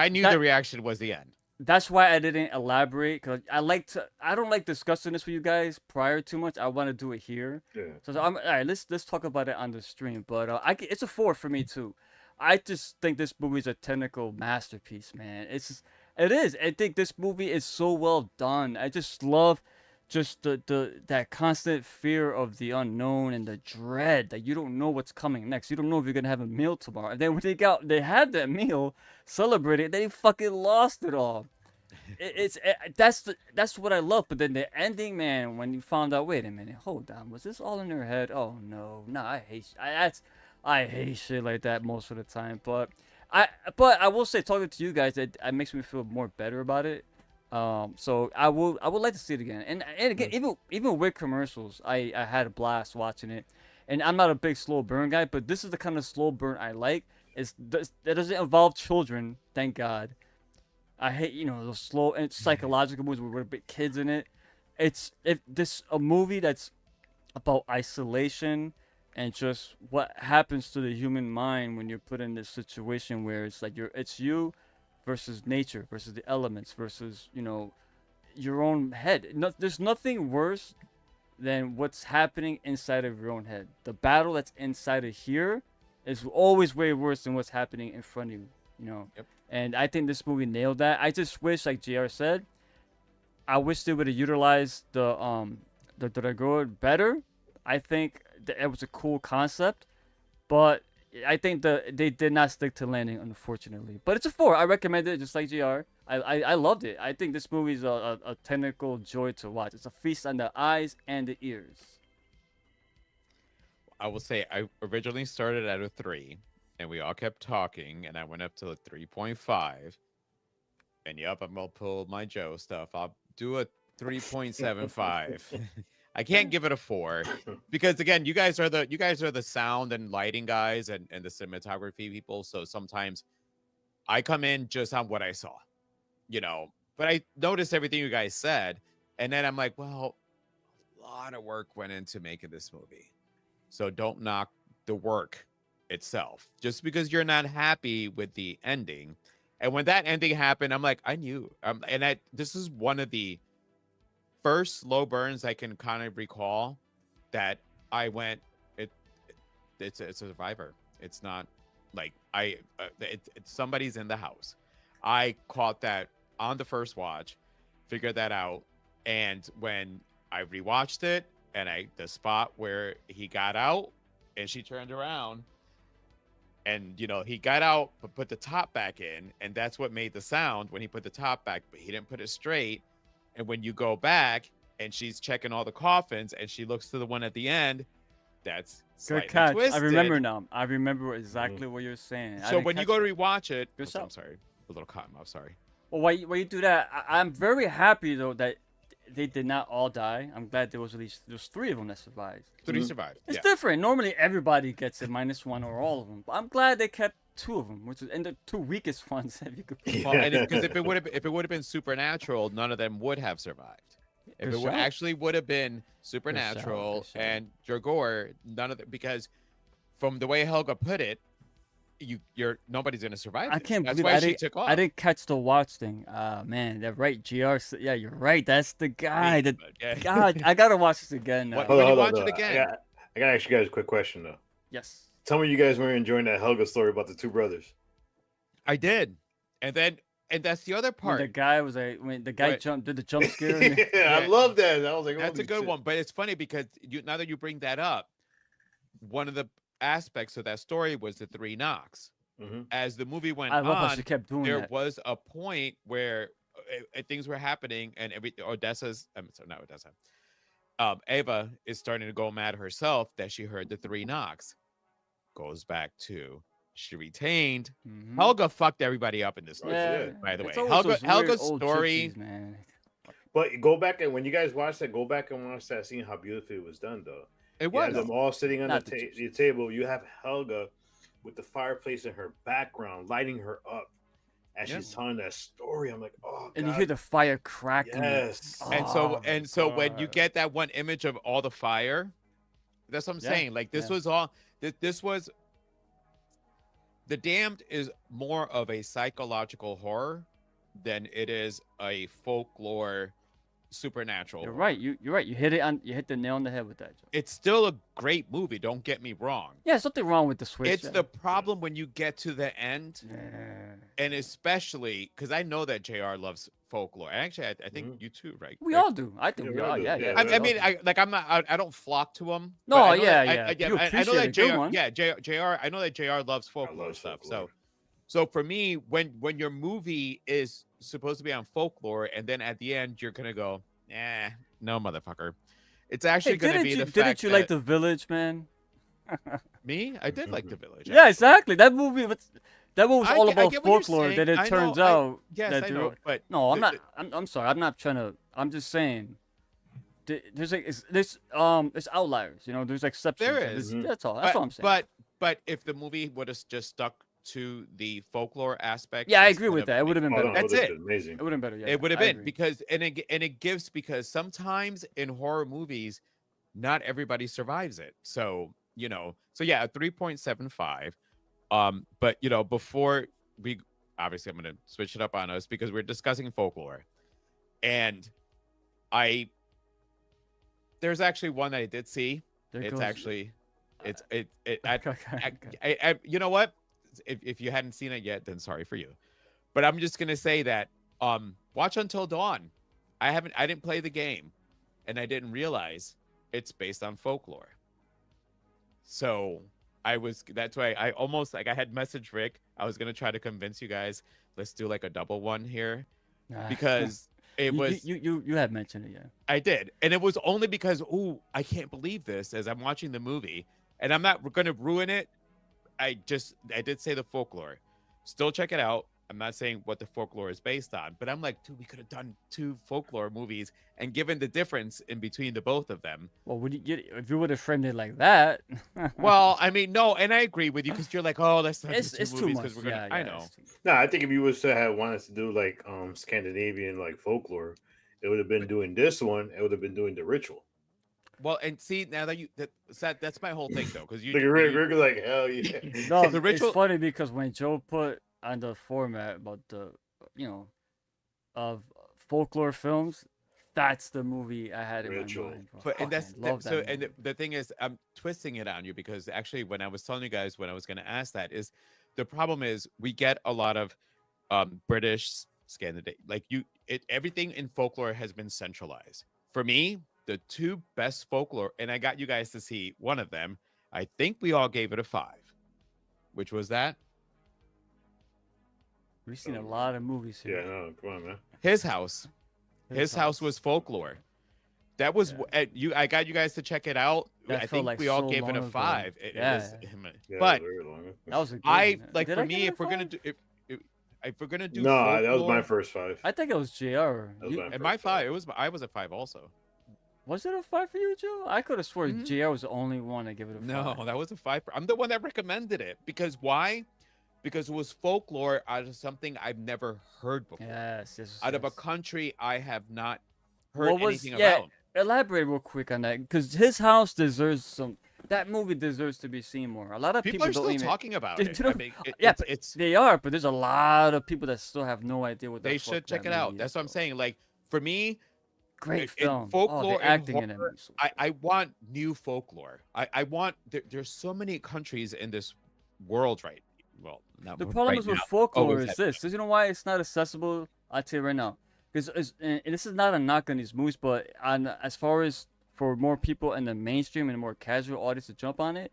knew That- the reaction was the end. That's why I didn't elaborate because I don't like discussing this with you guys prior too much. I want to do it here. Yeah. So all right. Let's talk about it on the stream. But it's a 4 for me too. I just think this movie is a technical masterpiece, man. It is. I think this movie is so well done. I just love just that constant fear of the unknown and the dread that you don't know what's coming next. You don't know if you're gonna have a meal tomorrow. And then when they had that meal, celebrated, they fucking lost it all. That's what I love. But then the ending, man, when you found out, wait a minute, hold on, was this all in her head? Oh no, I hate shit like that most of the time. But I will say, talking to you guys, it makes me feel more better about it. So I would like to see it again. And again, even with commercials, I had a blast watching it. And I'm not a big slow burn guy, but this is the kind of slow burn I like. That doesn't involve children, thank God. I hate, you know, those slow and psychological movies with big kids in it. It's a movie that's about isolation and just what happens to the human mind when you're put in this situation where it's like it's you versus nature versus the elements versus, you know, your own head. No, there's nothing worse than what's happening inside of your own head. The battle that's inside of here is always way worse than what's happening in front of you, you know. Yep. And I think this movie nailed that. I just wish, like JR said, I wish they would have utilized the Dragor better. I think that it was a cool concept, but I think they did not stick to landing, unfortunately. But it's a 4. I recommend it, just like JR. I loved it. I think this movie is a technical joy to watch. It's a feast on the eyes and the ears. I will say I originally started at a 3, and we all kept talking, and I went up to a 3.5. And yep, I'm gonna pull my Joe stuff. I'll do a 3.75. I can't give it a 4 because again, you guys are the sound and lighting guys and the cinematography people. So sometimes I come in just on what I saw, you know. But I noticed everything you guys said, and then I'm like, well, a lot of work went into making this movie. So don't knock the work itself just because you're not happy with the ending. And when that ending happened, I'm like, I knew. This is one of the first slow burns I can kind of recall that I went, it's a survivor. It's not like somebody's in the house. I caught that on the first watch, figured that out. And when I rewatched it and the spot where he got out and she turned around, and, you know, he got out, but put the top back in. And that's what made the sound when he put the top back, but he didn't put it straight. And when you go back and she's checking all the coffins and she looks to the one at the end, that's good catch. Twisted. I remember now. I remember exactly what you're saying. So when you go to rewatch it, I'm sorry, a little cotton mouth, sorry. Well, why you do that? I'm very happy, though, that they did not all die. I'm glad there was at least 3 of them that survived. 3 survived. It's different. Normally, everybody gets a -1 or all of them. But I'm glad they kept 2 of them, which is and the 2 weakest ones. If you could. Well, because if it would have been supernatural, none of them would have survived. If it actually would have been supernatural and Dragor, none of them, because from the way Helga put it, nobody's gonna survive. I can't That's believe why she took off. I didn't catch the watch thing. Man, that right, GR. Yeah, you're right. That's the guy. God, I gotta watch this again now. When you watch it again, I gotta ask you guys a quick question though. Yes. Tell me you guys were enjoying that Helga story about the 2 brothers. I did, and that's the other part. When the guy was like, when the guy did the jump scare. Yeah, I love that. I was like, that's a good one. But it's funny because now that you bring that up, one of the aspects of that story was the 3 knocks. Mm-hmm. As the movie went I love on, how she kept doing there that. was a point where things were happening, and not Odessa. Ava is starting to go mad herself that she heard the 3 knocks. Goes back to she retained. Mm-hmm. Helga fucked everybody up in this movie. Yeah, by the way, Helga's story. Gypsies, man. But go back and when you guys watch that, go back and watch that scene. How beautifully it was done, though. It was. You have them all sitting on Not the table. You have Helga with the fireplace in her background, lighting her up as she's telling that story. I'm like, oh, God. And you hear the fire crackling. Yes. And so when you get that one image of all the fire, that's what I'm saying. Like this was all. This was. The Damned is more of a psychological horror than it is a folklore supernatural. You're right. You're right. You hit the nail on the head with that. It's still a great movie. Don't get me wrong. Yeah, there's something wrong with the switch. It's the problem when you get to the end, and especially because I know that JR loves folklore. Actually, I think you too, right? We all do. I think we all. Yeah. I mean, I don't flock to him. No, I know that JR. JR. I know that JR loves folklore stuff. So for me, when your movie is supposed to be on folklore, and then at the end you're gonna go, no, motherfucker. It's actually gonna be the fact. Didn't you like The Village, man? Me? I did like The Village. Yeah, exactly. That movie was all about folklore. Then it turns out yes, I know, but no, I'm not. I'm sorry. I'm not trying to. I'm just saying. There's outliers. You know, there's exceptions. There is. That's all. That's all I'm saying. But if the movie would have just stuck to the folklore aspect. Yeah, I is agree kind with of that. It would have been Oh, better. no, That's would've it. been amazing. It would have been better. Yeah, It would have I been agree. because and it gives because sometimes in horror movies, not everybody survives it. So so yeah, a 3.75. But before we obviously I'm gonna switch it up on us because we're discussing folklore, and there's actually one that I did see. There It's goes- actually it's Okay. you know what? If you hadn't seen it yet, then sorry for you. But I'm just gonna say that watch Until Dawn. I didn't play the game, and I didn't realize it's based on folklore. So that's why I almost I had messaged Rick. I was gonna try to convince you guys, let's do like a double one here. Because it was you had mentioned it, yeah. I did. And it was only because I can't believe this as I'm watching the movie. And I'm not gonna ruin it. I did say the folklore. Still check it out. I'm not saying what the folklore is based on, but I'm like, dude, we could have done 2 folklore movies and given the difference in between the both of them. Well, if you would have framed it like that. Well, I mean, no, and I agree with you because you're like, oh, let's not do it's two too movies much. because we're gonna. Yeah, I yeah, know. it's too- No, I think if you would have wanted us to do like Scandinavian like folklore, it would have been doing this one. It would have been doing the ritual. Well, and see now that that's my whole thing though, because you Like Rick was like, hell yeah. No, The ritual- it's funny because when Joe put on the format about the, of folklore films, that's the movie I had in Ritual. my mind. Bro. But and that's Fucking love that so movie. and the thing is I'm twisting it on you because actually when I was telling you guys when I was going to ask that is the problem is we get a lot of British Scandinavian everything in folklore has been centralized. For me, the 2 best folklore, and I got you guys to see one of them. I think we all gave it a 5. Which was that? We've seen a lot of movies here. Yeah, no, come on, man. His House. His house was folklore. That was I got you guys to check it out. That I felt think like we all so gave it a long ago. 5. It Yeah. was, Yeah, but very long. That was a good I one. like Did for I me give it if we're a gonna 5? do if we're gonna do No, that was folklore- my first 5. I think it was JR. That was You- my and first my 5 I was a 5 also. Was it a 5 for you, Joe? I could have sworn Mhm. JR was the only one that gave it a 5. No, that was a 5. I'm the one that recommended it because why? Because it was folklore out of something I've never heard before. Yes. Out of a yes. country I have not heard What was- anything yeah. about. Elaborate real quick on that, because His House deserves some. That movie deserves to be seen more. A lot of People people are still don't even. talking about Dude, it. you I know- mean, yeah, it's They are, but there's a lot of people that still have no idea what. they the fuck should check that it out. movie That's is, what I'm saying. saying. Like for me, Great in film. folklore the and acting in it. horror, is so I want new folklore. I want there's so many countries in this world right. Well, not The right problem is with now. folklore Always is have this. Does you know why it's not accessible? I'll tell you right now. Because and this is not a knock on these movies, but as far as for more people in the mainstream and more casual audience to jump on it,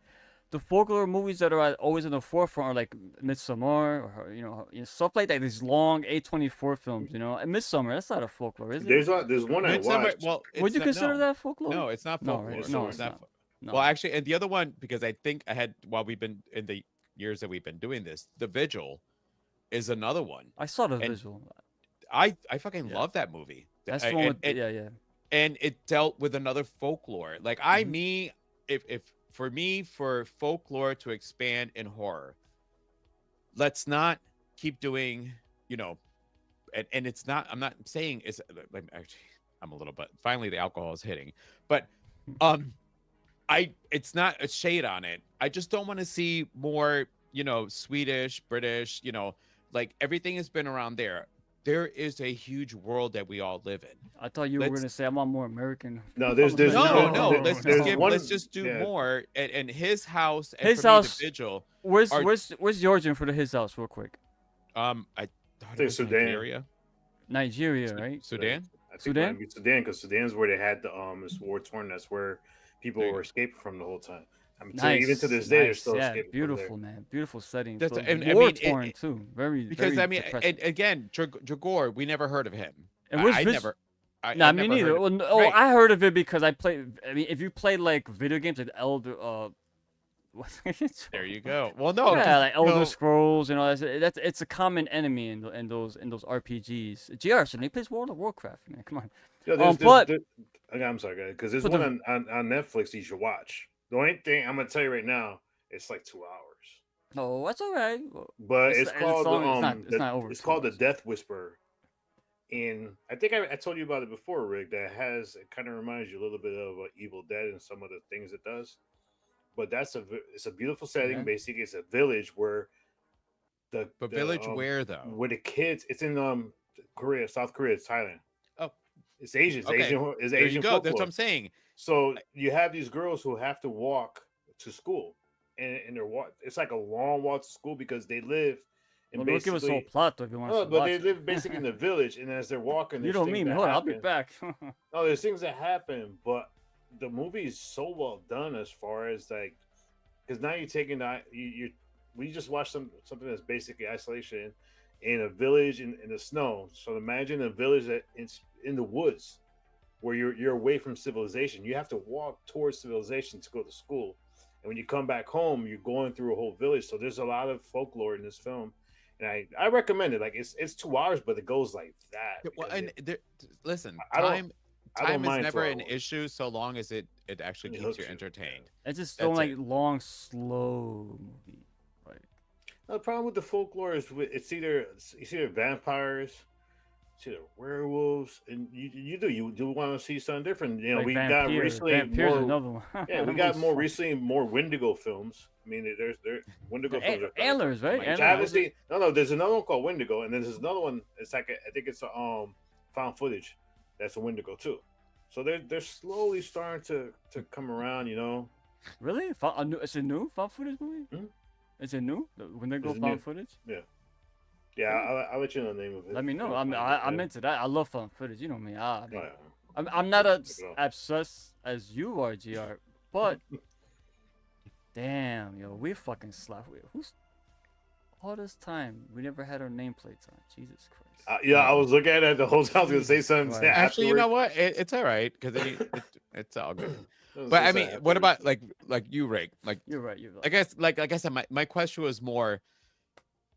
the folklore movies that are always in the forefront are like Midsommar, or stuff like that. These long A24 films, and Midsommar, that's not a folklore, is it? There's one I Midsummer, watched. well, Would it's you not- consider no. that folklore? No, it's not No, folklore. right? No, No, it's it's not. No. Well, actually, and the other one because I think I had while we've been in the years that we've been doing this, The Vigil is another one. I saw the and visual. I fucking Yeah. love that movie. That's I- the one and- with and- yeah. and it dealt with another folklore. Like Mhm. for folklore to expand in horror, let's not keep doing, and it's not. I'm not saying it's like actually I'm a little, but finally the alcohol is hitting. But it's not a shade on it. I just don't want to see more, Swedish, British, like everything has been around there. There is a huge world that we all live in. I thought you were Let's- gonna say I'm on more American. No, there's No, no, let's there's just one- let's just do yeah. more. And His House, and His for me, House- The Vigil. Where's Are- where's the origin for His House, real quick? I thought think it was Sudan. Nigeria. Nigeria, right? Sudan. I think Sudan? it might be Sudan, because Sudan's where they had the this war torn. That's where people There you were go. escaping from the whole time. I mean, Nice. even to this day, they're nice. still yeah, escaping. beautiful, man. Beautiful setting. That's- but and I war mean, torn too. Very. Because very I mean, depressing. and again, Dragor, we never heard of him. And where's I Vis- never. I Nah, I me never neither. heard Well, of- no, right. I heard of it because I played. I mean, if you play like video games like Elder, what's There you go. Well, no, yeah, like Elder no. Scrolls, that's it's a common enemy in those RPGs. GR, so he plays World of Warcraft, man. Come on. Yeah, but- I'm sorry, guys, because there's but one on Netflix you should watch. The only thing I'm gonna tell you right now, it's like 2 hours. Oh, that's alright. but It's it's called over. it's called the Death Whisperer. And I think I told you about it before, Rick. That it kind of reminds you a little bit of Evil Dead and some of the things it does. But it's a beautiful setting. Yeah. Basically, it's a village where But village where though? where the kids. It's in Korea, South Korea, it's Thailand. Oh, it's Asian. It's okay. Asian. It's There Asian. you go. That's folklore. what I'm saying. So you have these girls who have to walk to school, and they're it's like a long walk to school because they live. Well, don't give us whole plot though if you want No, to but watch they it. live basically in the village, and as they're walking, You don't mean me. Hold on, I'll be back. No, there's things that happen, but the movie is so well done as far as like, because now you're taking we just watched something that's basically isolation in a village in the snow. So imagine a village that in the woods where you're away from civilization. You have to walk towards civilization to go to school, and when you come back home, you're going through a whole village. So there's a lot of folklore in this film. And I recommend it. Like it's 2 hours, but it goes like that. Well, and listen, I time don't is mind never 2 an hours. issue so long as it actually It keeps hooks you you. entertained. I just That's don't like it. long, slow movie. Like No, the problem with the folklore is it's either vampires, it's either werewolves, and you do want to see something different. You know, like we got Vampire. recently Vampire's more. another one. Yeah, we That got movie's more fun. recently more Wendigo films. I mean, there's Wendigo films. Are better. Antlers, right? Which I Antlers. haven't seen. No, there's another one called Wendigo, and then there's another one. It's like I think it's a found footage. That's a Wendigo too. So they're slowly starting to come around. You know, Really? It's a new found footage movie? Hmm? Is it new? When they go It's found new. footage? yeah. I'll let you know the name of it. Let me know. Yeah. I'm into that. I love found footage. You know me. Oh, yeah. I'm not Check as it out. obsessed as you are, GR. But damn, yo, we fucking slapped. Who's all this time we never had our nameplates on? Jesus Christ. Yeah, I was looking at it the whole time. I was gonna say something. Right. Actually, you know afterwards. what? It's all right because it's all good. I was But gonna I say mean, what about afterwards. like you, Rick? Like You're right. You're I right. guess like I said, my question was more,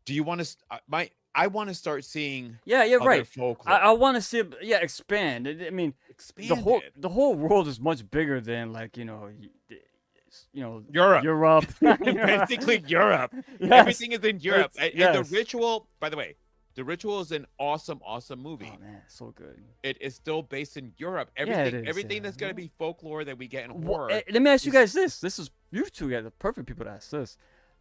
do you want to I want to start seeing Yeah, you're other right. folklore I want to see it, yeah, expand. I mean, expanded. the whole world is much bigger than like Europe. Europe. Basically Europe. Yes. Everything is in Europe. It's- And yes. the Ritual, by the way, the Ritual is an awesome movie. Oh man, so good. It is still based in Europe. Yeah, it Everything is, everything yeah. that's gonna be folklore that we get in Wha- horror. let me ask you is- guys this. This is you two guys, the perfect people to ask this.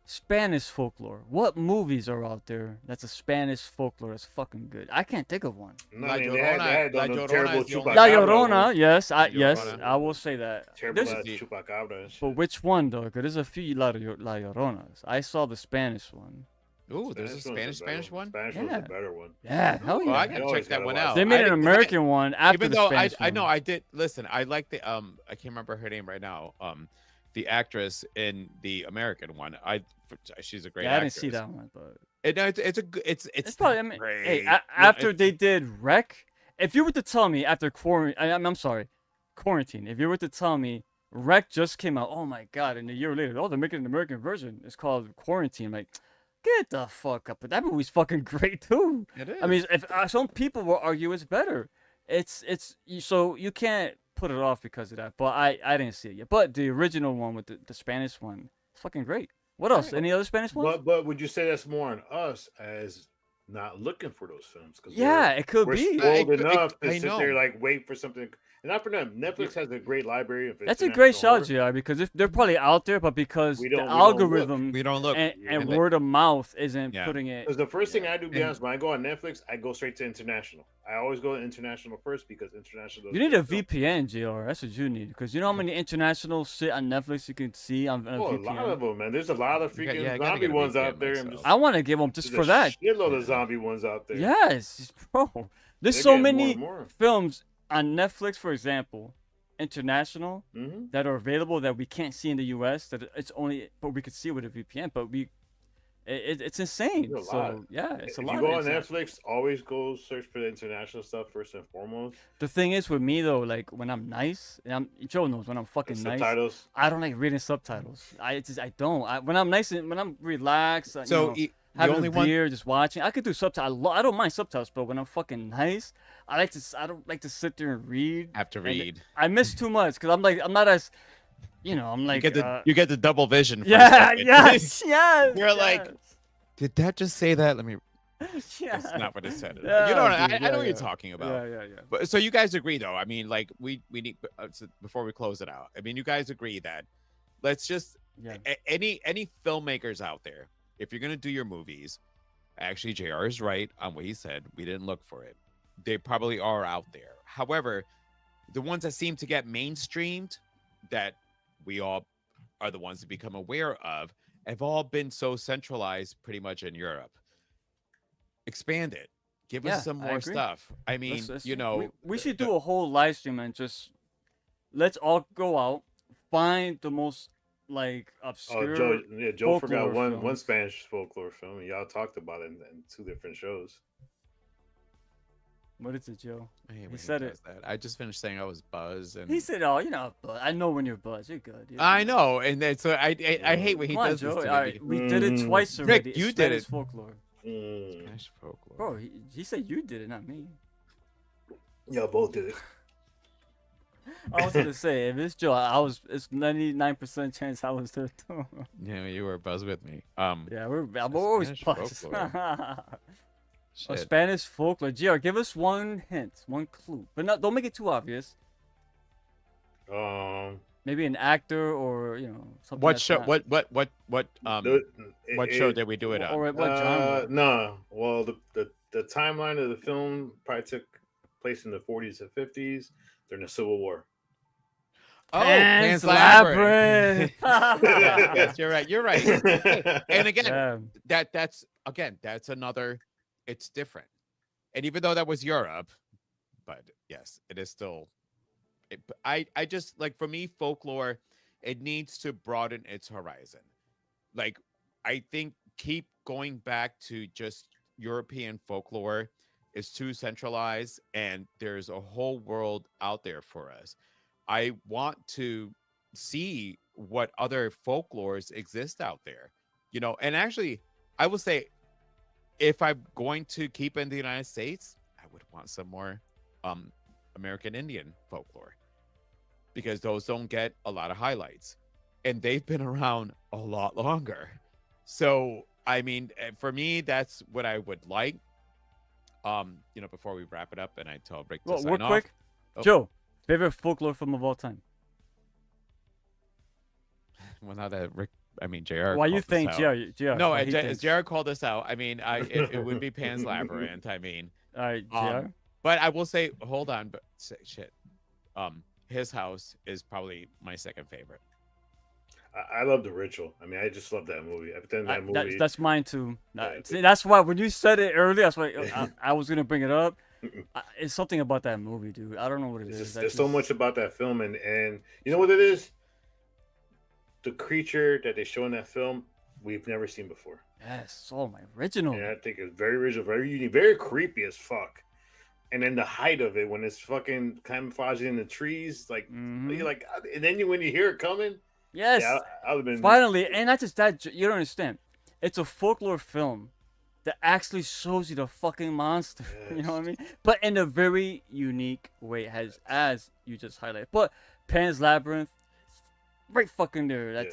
Spanish folklore. What movies are out there that's a Spanish folklore that's fucking good? I can't think of one. No, La I mean, they Llorona- had La the Llorona terrible is the only- La Chupacabra Llorona, ones. yes, La yes, Llorona. I will say that. Terrible There's- ass Chupacabra and shit. but which one though? Because there's a few La Lloronas. I saw the Spanish one. Ooh, there's a one's Spanish better one. Spanish Yeah. one's a better one. Yeah, hell Oh, yeah. I You gotta always check that gotta one watch out. They it. made I an didn't- 'cause American one after even the though Spanish I know one. I did listen. I like the I can't remember her name right now. The actress in the American one. She's a great Yeah, I actress. didn't see that one, but No, it's a good. It's it's probably. I mean, great. hey, No, after it's- they did Wreck, if you were to tell me after quarantine, I'm sorry, quarantine. If you were to tell me Wreck just came out, oh my god, and a year later, oh, they're making an American version. It's called Quarantine. Like, get the fuck up! But that movie's fucking great too. It is. I mean, if some people will argue it's better, so you can't put it off because of that. But I didn't see it yet. But the original one with the Spanish one, it's fucking great. What else? Any other Spanish ones? But would you say that's more on us as not looking for those films? Because Yeah, it could we're be. spoiled It- enough to I sit know. there like wait for something. And not for them. Netflix has a great library of That's a great international shout, horror. GR, because if they're probably out there, but because We the don't look. algorithm we don't look. and And they- word of mouth isn't Yeah. putting it. Because the first thing I do, to be And- honest, when I go on Netflix, I go straight to international. I always go to international first because international. You need a VPN, GR. That's what you need, because you know how many international shit on Netflix you can see on a Oh, a VPN. lot of them, man. There's a lot of You got- freaking yeah, I gotta zombie get a ones VPN out there. myself. I want to give them just There's for a that. shitload Yeah. of zombie ones out there. Yes, bro. There's They're so getting more many and more. films on Netflix, for example, international Mm-hmm. that are available that we can't see in the US. That it's only, but we could see with a VPN. But it's insane. There's a So lot. yeah, it's a If lot. you go of on international- Netflix, always go search for the international stuff first and foremost. The thing is with me though, like when I'm nice, and Joe knows when I'm The fucking nice, subtitles. I don't like reading subtitles. I don't. When I'm nice and when I'm relaxed, So you know, the having only a one. beer, just watching, I could do subtitles. I don't mind subtitles, but when I'm fucking nice, I don't like to sit there and read. Have to And read. I miss too much because I'm not as, you know, I'm like, you get the double vision. For a yeah, second. yes, yes. You're like, did that just say that? Let me. yeah. That's not what it said. Yeah, You know, dude, I know what you're talking about. Yeah. But so you guys agree, though. I mean, like we need so before we close it out. I mean, you guys agree that let's just any filmmakers out there, if you're gonna do your movies, actually, JR is right on what he said. We didn't look for it. They probably are out there. However, the ones that seem to get mainstreamed, that we all are the ones to become aware of, have all been so centralized, pretty much in Europe. Expand it. Give us some more stuff. I mean, you know, we should do a whole live stream and just let's all go out, find the most like obscure. Joe forgot folklore one Spanish folklore film, and y'all talked about it in 2 different shows. What is it, Joe? He said it. I just finished saying I was buzzed, and he said, "Oh, you're not buzzed. I know when you're buzzed. You're good." I know, and then, so I hate when he does Joe. this to All me. right, we did it twice already. Rick, you did it. Folklore. Spanish folklore. Bro, he said you did it, not me. Y'all both did it. I was gonna say, if it's Joe, it's 99% chance I was there too. Yeah, you were buzzed with me. Yeah, I'm always buzzed. A Spanish folklore. GR, give us one hint, one clue, but don't make it too obvious. Maybe an actor or something. What show? What show did we do it on? Or what genre? No. Well, the timeline of the film probably took place in the 40s and 50s during the Civil War. Oh, Pan's Labyrinth. Yes, you're right. You're right. And again, that's another. It's different, and even though that was Europe, but yes, it is still. I just like, for me, folklore, it needs to broaden its horizon. Like, I think keep going back to just European folklore is too centralized, and there's a whole world out there for us. I want to see what other folklores exist out there, and actually, I will say, if I'm going to keep in the United States, I would want some more American Indian folklore, because those don't get a lot of highlights, and they've been around a lot longer. So, I mean, for me, that's what I would like. Before we wrap it up, and I tell Rick to sign off. Quick. Oh. Joe, favorite folklore film of all time? Well, now that JR. Why you think JR? No, JR called us out. I mean, it would be Pan's Labyrinth. I mean, all right, JR. But I will say, hold on, but shit. His House is probably my second favorite. I love The Ritual. I mean, I just love that movie. That's mine too. See, that's why when you said it earlier, that's why I was gonna bring it up. It's something about that movie, dude. I don't know what it is. There's so much about that film, and you know what it is? The creature that they show in that film, we've never seen before. Yes, my original. Yeah, I think it's very original, very unique, very creepy as fuck. And then the height of it, when it's fucking camouflaging in the trees, like you're like, and then when you hear it coming, yes, yeah, I would have been finally. And not just that, you don't understand. It's a folklore film that actually shows you the fucking monster. Yes. You know what I mean? But in a very unique way, as you just highlighted. But Pan's Labyrinth, right fucking there.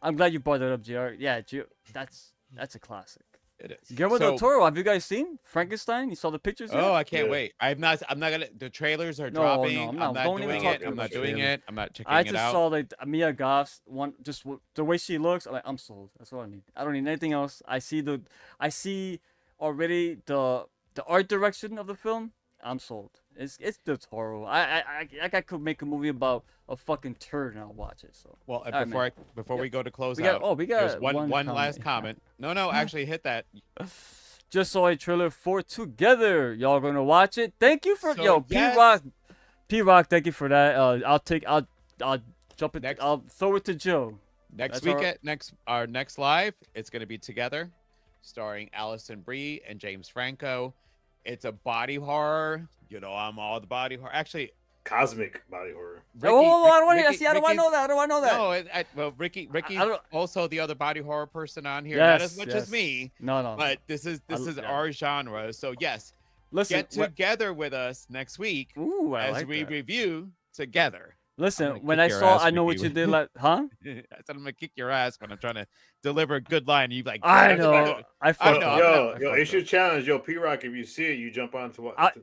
I'm glad you brought that up, JR. Yeah, that's a classic. It is. Guillermo del Toro, have you guys seen Frankenstein? You saw the pictures? Oh, I can't wait. I'm not gonna. The trailers are dropping. No, I'm not doing it. I'm not doing it. I'm not checking it out. I just saw like Mia Goth's one, just the way she looks. I'm sold. That's all I need. I don't need anything else. I see already the art direction of the film. I'm sold. It's del Toro. I could make a movie about a fucking turd and I'll watch it. So well, before we go to close we got there's one last comment. No, actually hit that. Just saw a trailer for Together. Y'all gonna watch it? Thank you for yes. P-Rock. Thank you for that. I'll jump it. I'll throw it to Joe. Our next live, it's gonna be Together, starring Allison Brie and James Franco. It's a body horror. I'm all the body horror. Actually, cosmic body horror. I don't know that. Well, Ricky's also the other body horror person on here. Yes, not as much as me. No. But this is our genre. So listen, get together with us next week as we review Together. Listen, when kick I your saw ass, I Know What Ricky. You Did Last... Huh? I said I'm gonna kick your ass when I'm trying to deliver a good line. You like, I that's know. better. I I fucked know, up. I'm Yo, not- yo, fucked it's your up. challenge. Yo, P-Rock, if you see it, you jump onto what?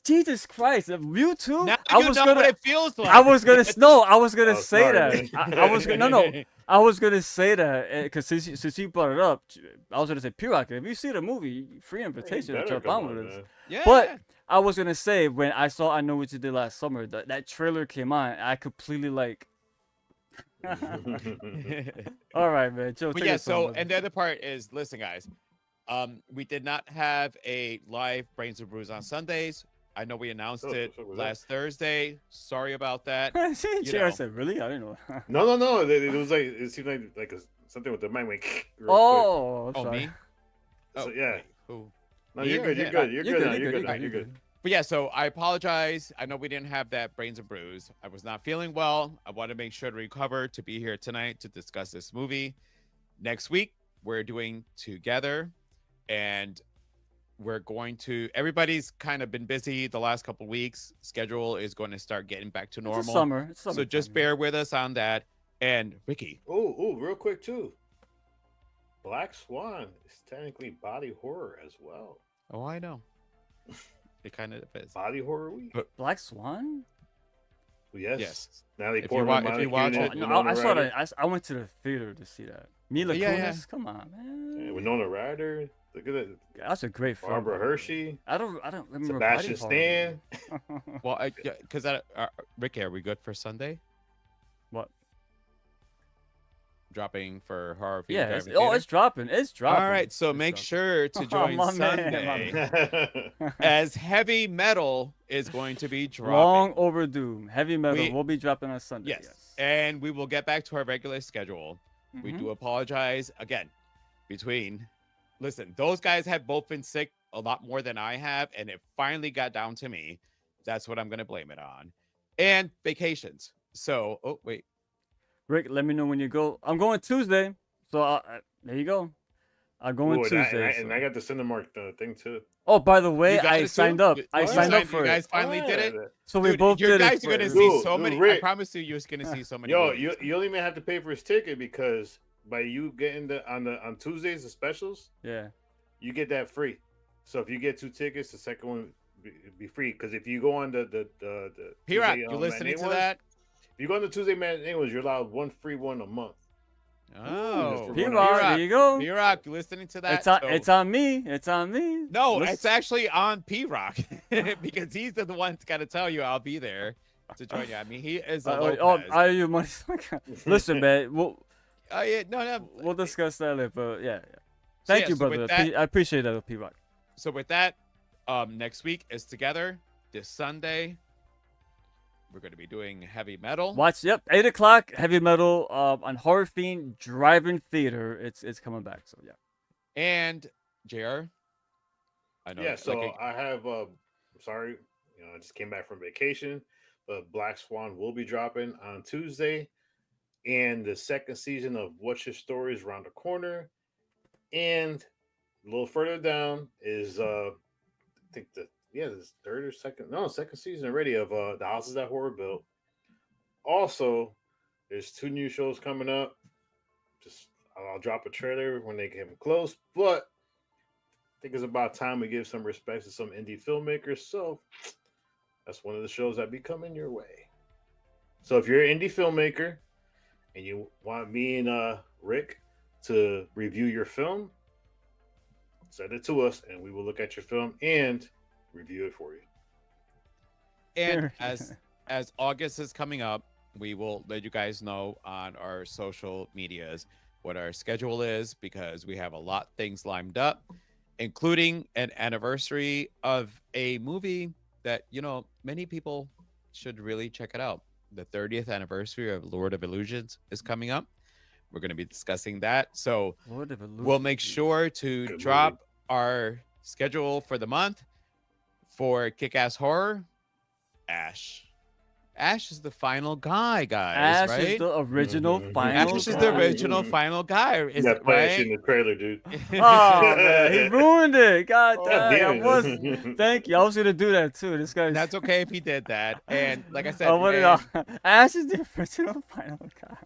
Jesus Christ, you too? now I you was know gonna... what it feels like. I was gonna no, I was gonna Oh, say sorry, that. man. I was gonna no. I was gonna say that because since you brought it up, I was gonna say P-Rock. If you see the movie, free invitation to Better jump come on with on, us. man. Yeah. But I was gonna say when I saw I Know What You Did Last Summer, that trailer came on, I completely like. All right, man. Joe, But take yeah, us home, so brother. and the other part is, listen, guys, we did not have a live Brains and Brews on Sundays. I know we announced Oh, it so was that? last Thursday. Sorry about that. JR know. said, "Really? I didn't know." No. It was like it seemed like something with the mic went real quick. Oh, I'm Oh, sorry. me? So, Oh, yeah. wait, who? No, Me you're or good. You're him? good. You're good. now, You're good. now, you're You're good. But yeah, so I apologize. I know we didn't have that Brains and Brews. I was not feeling well. I want to make sure to recover to be here tonight to discuss this movie. Next week, we're doing Together, and we're going to. Everybody's kind of been busy the last couple weeks. Schedule is going to start getting back to normal. It's summer. It's So summer just time. bear with us on that. And Ricky, Oh, real quick too. Black Swan is technically body horror as well. oh, I know. It kind of is. Body horror week. Black Swan. Yes. Yes. Natalie If you Portman. wa- if you Monica watch Union, it- No, Winona I saw Ryder. that. I went to the theater to see that. Mila Yeah, yeah. Kunis. Come on, man. Yeah, Winona Ryder. Look at that. That's a great film. Barbara Hershey. I don't remember. Sebastian body Stan. horror. Well, because Ricky, are we good for Sunday? What? Dropping for horror. Film Yeah. Driving Oh, Theater? it's dropping. It's dropping. All right, so It's make dropping. sure to join my man, my Sunday man. as Heavy Metal is going to be dropping. Long overdue. Heavy metal We- will be dropping on Sunday. Yes. And we will get back to our regular schedule. We Mhm. do apologize again. Listen, those guys have both been sick a lot more than I have, and it finally got down to me. That's what I'm going to blame it on. And vacations. So, oh, wait. Rick, let me know when you go. I'm going Tuesday. So there you go. I'm going Ooh, Tuesday. and so- I got the Cinemark thing too. Oh, by the way, You got I it too? signed up. I You signed up signed- for you it. guys finally did it? So we Dude, both you did guys it. are going to for- see Dude, so dude, many. I Rick. promise you, you're going to see so many. Yo, movies. you don't even have to pay for his ticket because by you getting on Tuesdays the specials, Yeah. you get that free. So if you get 2 tickets, the second one be free. Because if you go on the P-Rock, Tuesday, you listening to matinee that? ones, if you go on the Tuesday matinee ones, you're allowed one free one a month. Oh, for P-Rock, there you go. P-Rock, you listening to that? It's on. So- It's on me. It's on me. No, Listen- it's actually on P-Rock because he's the one that's got to tell you I'll be there to join you. I mean, he is a Lopez. are you money? Listen, man. Oh, yeah, no. We'll discuss that later. But yeah. So, Thank yeah, you, so with brother. that- I appreciate that, P-Rock. So with that, next week is Together. This Sunday, we're going to be doing Heavy Metal. Watch. Yep. 8:00. Heavy metal. On Horror Fiend Drive-In Theater. It's coming back. So yeah. And JR, I know. Yeah, so like, I have I'm sorry, I just came back from vacation, but Black Swan will be dropping on Tuesday. And the second season of What's Your Story is around the corner. And a little further down is I think this second season already of The Houses That Horror Built. Also, there's 2 new shows coming up. Just I'll drop a trailer when they get close, but I think it's about time we give some respect to some indie filmmakers. So that's one of the shows that be coming your way. So if you're an indie filmmaker and you want me and Rick to review your film, send it to us and we will look at your film and review it for you. and as August is coming up, we will let you guys know on our social medias what our schedule is because we have a lot of things lined up, including an anniversary of a movie that, many people should really check it out. The 30th anniversary of Lord of Illusions is coming up. We're going to be discussing that. So Lord of we'll make Illusions. sure to Good drop movie. our schedule for the month for Kick-Ass Horror, Ash. Ash is the final guy, guys. Ash right? is the original Mhm. final. Ash is guy. the original final guy. Is Yeah, it play that shit right? in the trailer, dude. Oh man, he ruined it. God Oh, damn. I damn was. it. Thank you. I was gonna do that too. This guy's. That's okay if he did that. And like I said, Oh, what did and, Ash is the original final guy.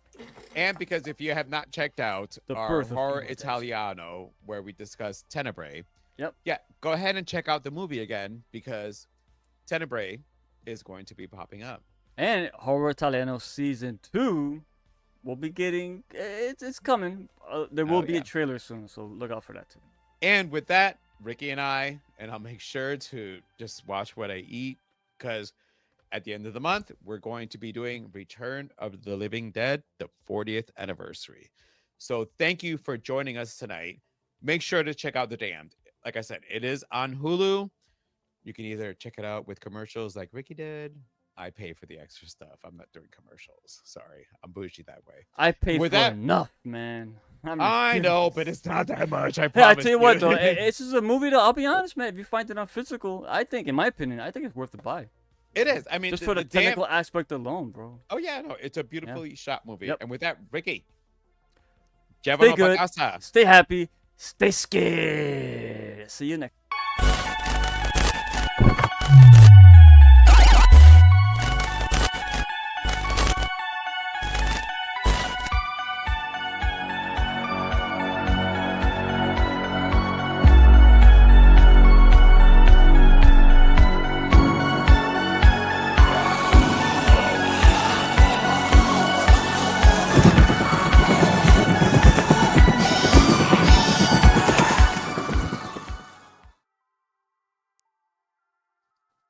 and because if you have not checked out The our birth of horror evil, yes. Italiano, where we discuss Tenebrae, Yep. yeah, go ahead and check out the movie again because Tenebrae is going to be popping up. And Horror Italiano season 2 will be getting. It's coming. There will Oh, be yeah. a trailer soon, so look out for that too. And with that, Ricky and I'll make sure to just watch what I eat because at the end of the month, we're going to be doing Return of the Living Dead, the 40th anniversary. So thank you for joining us tonight. Make sure to check out The Damned. Like I said, it is on Hulu. You can either check it out with commercials like Ricky did. I pay for the extra stuff. I'm not doing commercials. Sorry, I'm bougie that way. I paid With for that- enough, man. I know, but it's not that much. I Hey, I promise tell you what though, it's just a movie that I'll be honest, man. If you find it on physical, I think, in my opinion, I think it's worth the buy. It is. I mean, Just for the Damned- technical aspect alone, bro. Oh yeah, no, it's a beautifully shot movie. Yep. And with that, Ricky, Stay Giovanni good. Pagasa. Stay happy. Stay scared. See you next.